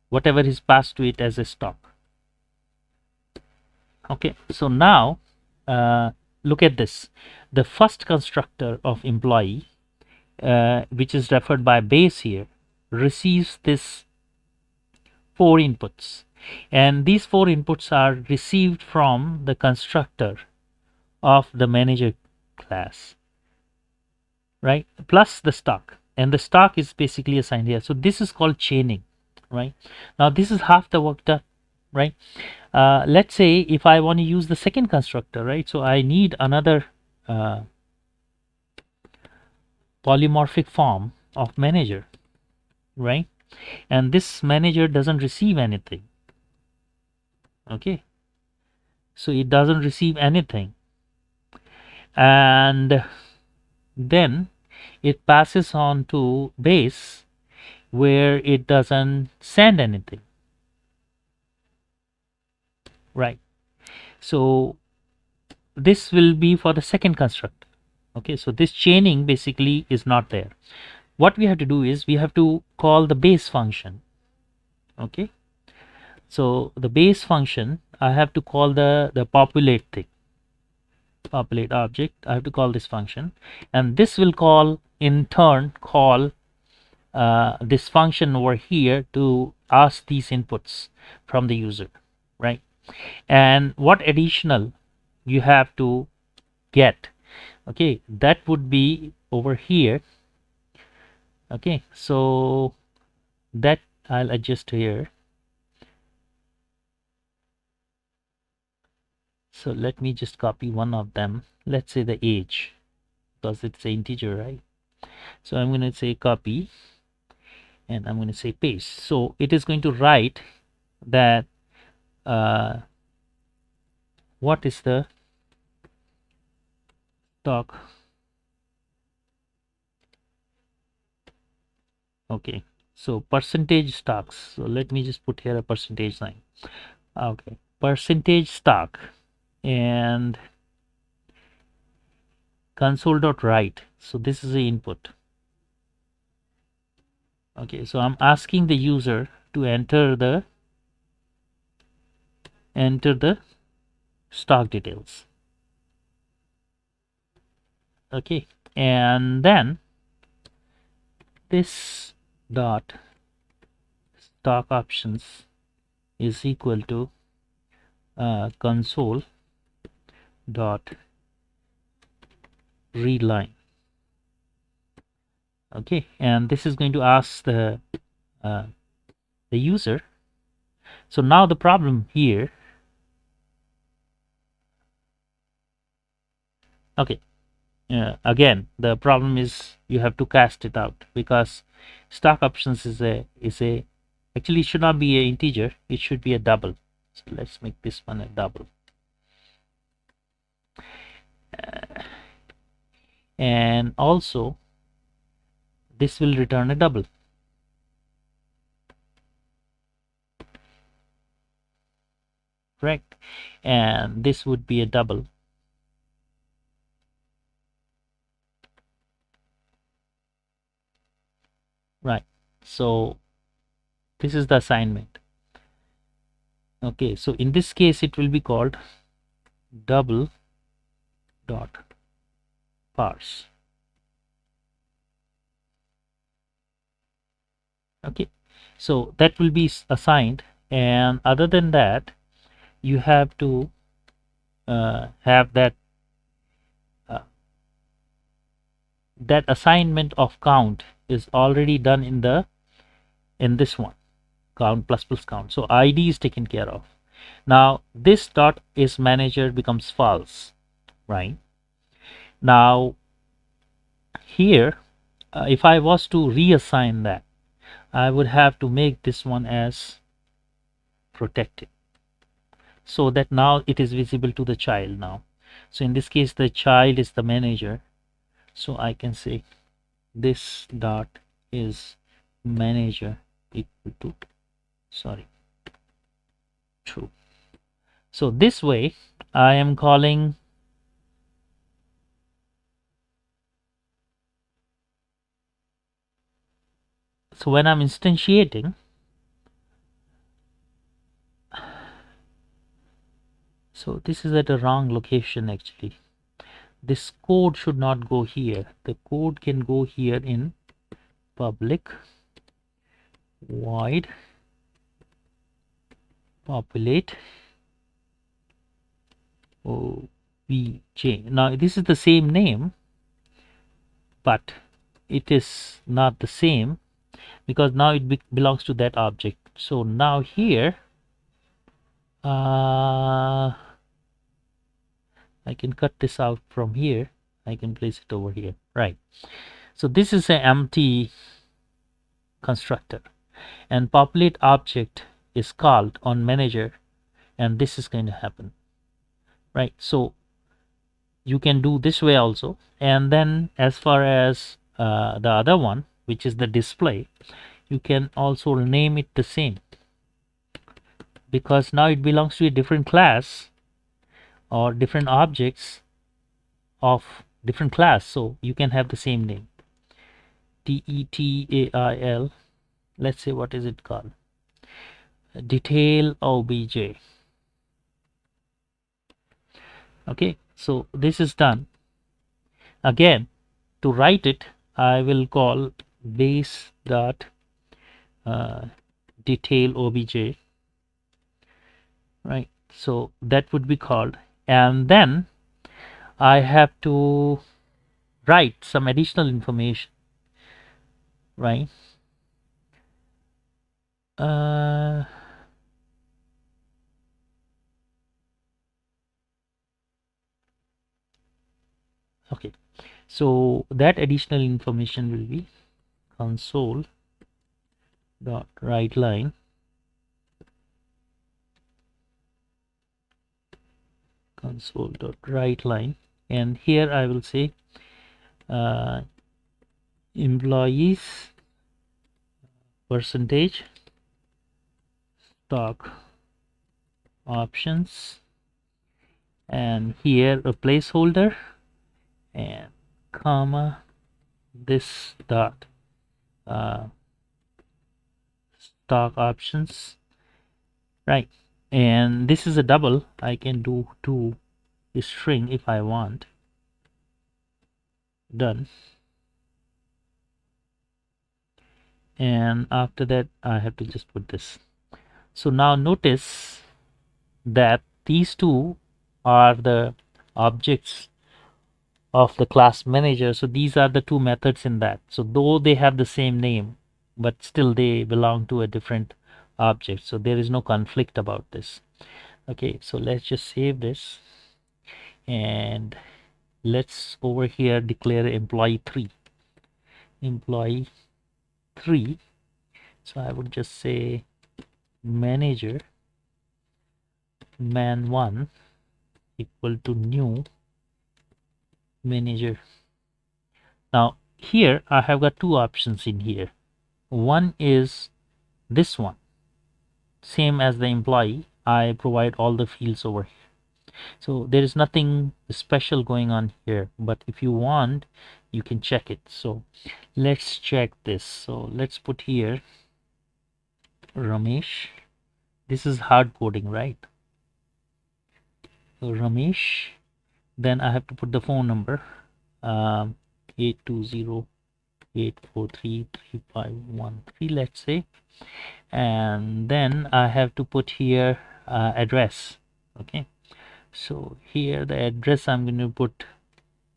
whatever is passed to it as a stock. Okay, so now look at this. The first constructor of employee, which is referred by base here, receives this 4 inputs, and these 4 inputs are received from the constructor of the manager class, right, plus the stock, and the stock is basically assigned here. So this is called chaining, right? Now this is half the work done, right? Let's say if I want to use the second constructor, right, so I need another polymorphic form of manager, right? And this manager doesn't receive anything. Okay, so it doesn't receive anything, and then it passes on to base, where it doesn't send anything, right? So this will be for the second constructor. Okay, so this chaining basically is not there. What we have to do is we have to call the base function. Okay, so the base function, I have to call the populate thing, populate object. I have to call this function, and this will call, in turn, call this function over here to ask these inputs from the user, right? And what additional you have to get, okay, that would be over here. Okay, so that I'll adjust here. So let me just copy one of them. Let's say the age, because it's an integer, right? So I'm going to say copy, and I'm going to say paste. So it is going to write that what is the stock. Okay, so percentage stocks. So let me just put here a percentage sign. Okay, percentage stock, and console.write. So this is the input. Okay, so I'm asking the user to enter the stock details. Okay, and then this dot stock options is equal to console dot read line. Okay, and this is going to ask the user. So now the problem here, okay, again the problem is you have to cast it out, because stock options is a actually it should not be an integer, it should be a double. So let's make this one a double, and also this will return a double. Correct, and this would be a double. Right, so this is the assignment. Okay, so in this case it will be called double dot parse. Okay, so that will be assigned, and other than that you have to have that that assignment of count is already done in this one, count plus count. So id is taken care of. Now this dot is manager becomes false, right? Now here if I was to reassign that, I would have to make this one as protected, so that now it is visible to the child now. So in this case the child is the manager, so I can say this dot is manager equal to true. So this way I am calling so when I'm instantiating, so this is at a wrong location actually. This code should not go here, the code can go here in public void populate obj. Now this is the same name, but it is not the same because now it belongs to that object. So now here I can cut this out from here, I can place it over here, right? So this is an empty constructor, and populate object is called on manager, and this is going to happen, right? So you can do this way also. And then as far as the other one, which is the display, you can also name it the same, because now it belongs to a different class or different objects of different class, so you can have the same name. detail, let's say, what is it called, detail obj. Okay, so this is done. Again, to write it, I will call base dot detail obj, right? So that would be called, and then I have to write some additional information, right? Okay, so that additional information will be console dot writeline and here I will say employees percentage stock options, and here a placeholder and comma this dot stock options, right? And this is a double, I can do to string if I want. Done. and after that I have to just put this. So now notice that these two are the objects of the class manager. So these are the two methods in that. So though they have the same name, but still they belong to a different object. So there is no conflict about this. Okay, so let's just save this, and let's over here declare employee 3. Employee 3. So I would just say manager man1 equal to new manager. Now here I have got two options in here. One is this one, same as the employee. I provide all the fields over here. So there is nothing special going on here, but if you want, you can check it. So let's check this. So let's put here Ramesh. This is hard coding, right? So Ramesh, then I have to put the phone number, 820-843-3513, let's say, and then I have to put here address. Okay, so here the address I'm going to put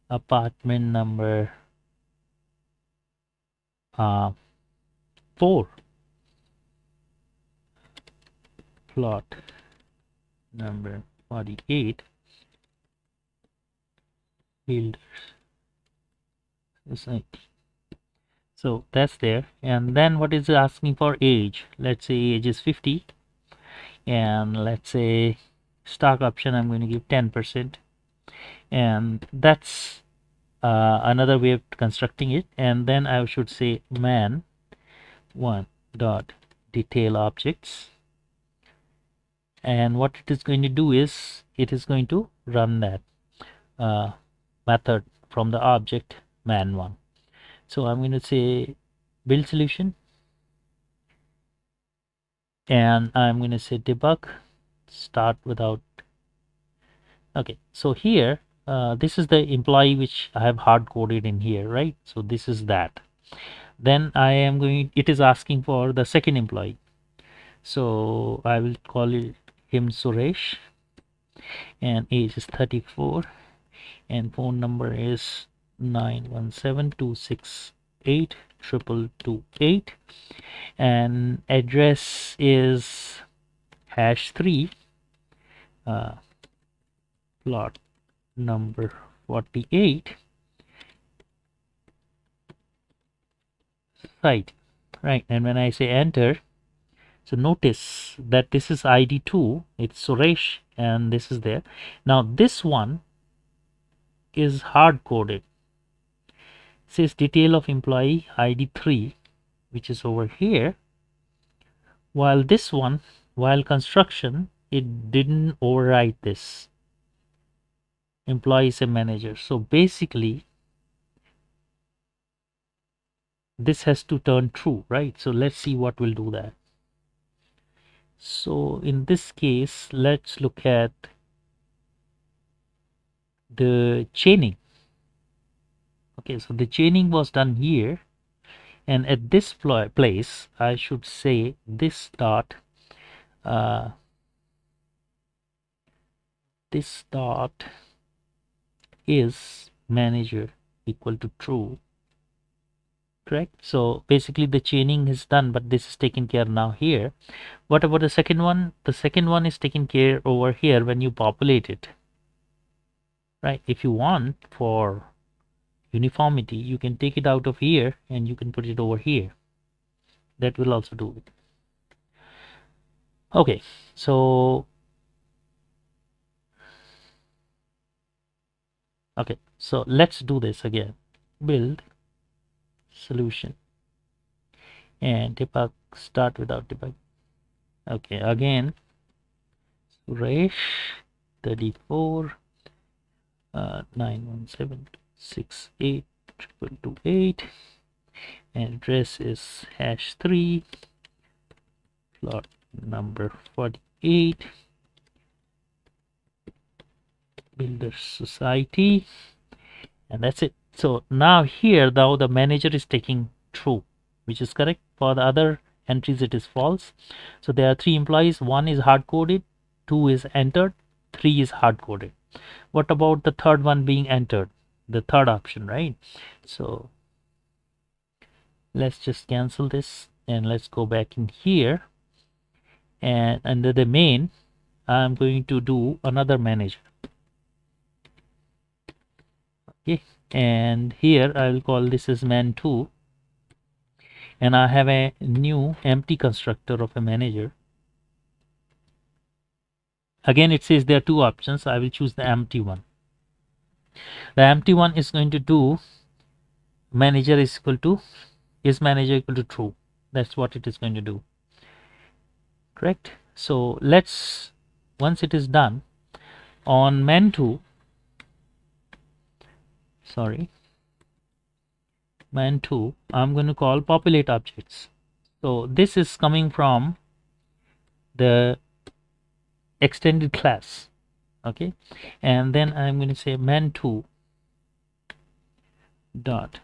apartment number 4, plot number 48, builders society. So that's there. And then what is it asking for? Age. Let's say age is 50, and let's say stock option I'm going to give 10%, and that's another way of constructing it. And then I should say man 1 dot detail objects, and what it is going to do is it is going to run that method from the object man1. So I'm going to say build solution, and I'm going to say debug start without. Okay, so here this is the employee which I have hard coded in here, right? So this is that. Then I am going, it is asking for the second employee, so I will call it him Suresh, and age is 34, and phone number is 917-268-2228, and address is #3, plot number 48, site, right? And when I say enter, so notice that this is ID 2, it's Suresh, and this is there. Now this one is hard coded. It says detail of employee ID 3, which is over here, while this one, while construction, it didn't overwrite this. Employee is a manager. So basically this has to turn true, right? So let's see what will do that. So in this case, let's look at the chaining. Okay, so the chaining was done here, and at this place I should say this dot is manager equal to true, correct? So basically the chaining is done, but this is taken care now here. What about the second one? The second one is taken care over here when you populate it, right? If you want for uniformity, you can take it out of here and you can put it over here. That will also do it. Okay, so let's do this again. Build solution and debug start without debug. Okay, again Suresh 34 917-268-2228, and address is #3, plot number 48, builder society, and that's it. So now here, now the manager is taking true. which is correct. For the other entries it is false. So there are 3 employees. 1 is hard coded, 2 is entered, 3 is hard coded. What about the third one being entered, the third option, right? So let's just cancel this and let's go back in here, and under the main I'm going to do another manager. Okay, and here I will call this as man2, and I have a new empty constructor of a manager. Again, it says there are 2 options. I will choose the empty one. The empty one is going to do manager is equal to is manager equal to true. That's what it is going to do, correct? So let's, once it is done, on man2, sorry, man2, I'm going to call populate objects. So this is coming from the extended class. Okay, and then I'm going to say man2 dot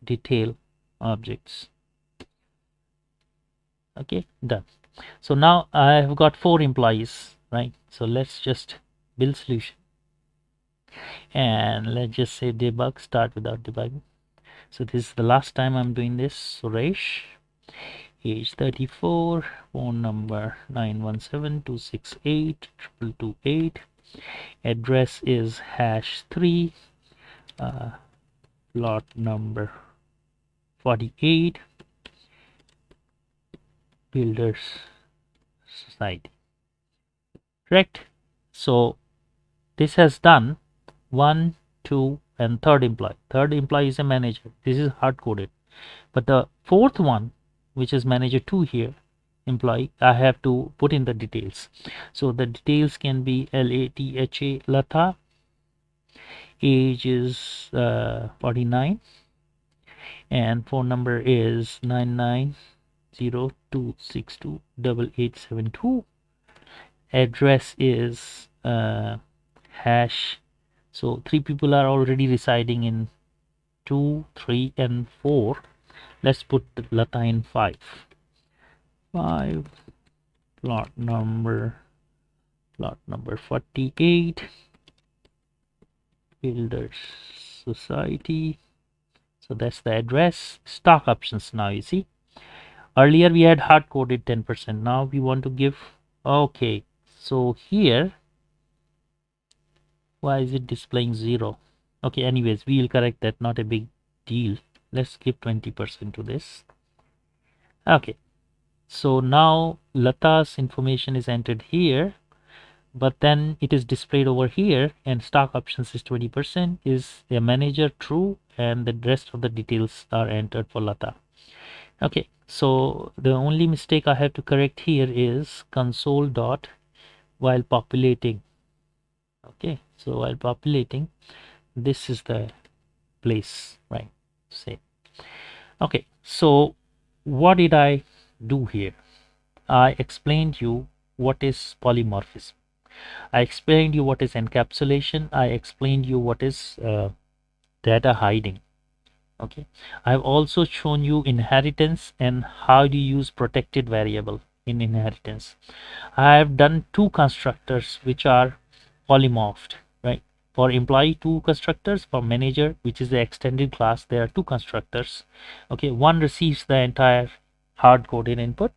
detail objects. Okay, done. So now I have got 4 employees, right? So let's just build solution, and let's just say debug, start without debugging. So this is the last time I'm doing this. Suresh, age 34, phone number 917-268-2228, address is #3, plot number 48, builders society, correct? So this has done 1, 2 and third employee. Third employee is a manager. This is hard coded, but the fourth one, which is manager 2 here, employee, I have to put in the details. So the details can be LATHA, Latha, age is 49, and phone number is 990-262-8872. Address is hash. So 3 people are already residing in 2, 3 and 4. Let's put Lata in 5. 5, plot number 48, builders society. So that's the address. Stock options. Now you see, earlier we had hard coded 10%. Now we want to give, okay, so here why is it displaying 0? Okay, anyways, we will correct that, not a big deal. Let's give 20% to this. Okay, so now Lata's information is entered here, but then it is displayed over here, and stock options is 20%, is a manager true, and the rest of the details are entered for Lata. Okay, so the only mistake I have to correct here is console dot while populating. Okay, so while populating, this is the place, right? Say, okay, so what did I do here? I explained you what is polymorphism. I explained you what is encapsulation. I explained you what is data hiding. Okay, I've also shown you inheritance and how do you use protected variable in inheritance. I have done 2 constructors which are polymorphed, right? For employee, 2 constructors. For manager, which is the extended class, there are 2 constructors. Okay, one receives the entire hard coded input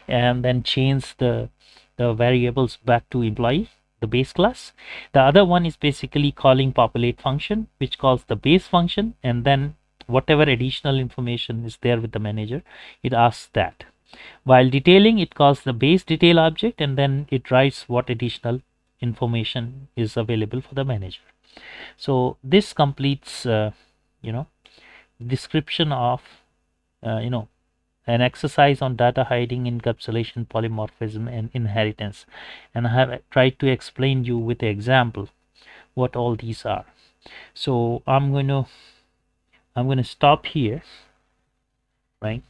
and then change the variables back to employee, the base class. The other one is basically calling populate function, which calls the base function, and then whatever additional information is there with the manager, it asks that. While detailing, it calls the base detail object, and then it writes what additional information is available for the manager. So this completes description of an exercise on data hiding, encapsulation, polymorphism and inheritance, and I have tried to explain you with an example what all these are. So I'm going to stop here, right?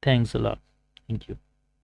Thanks a lot. Thank you.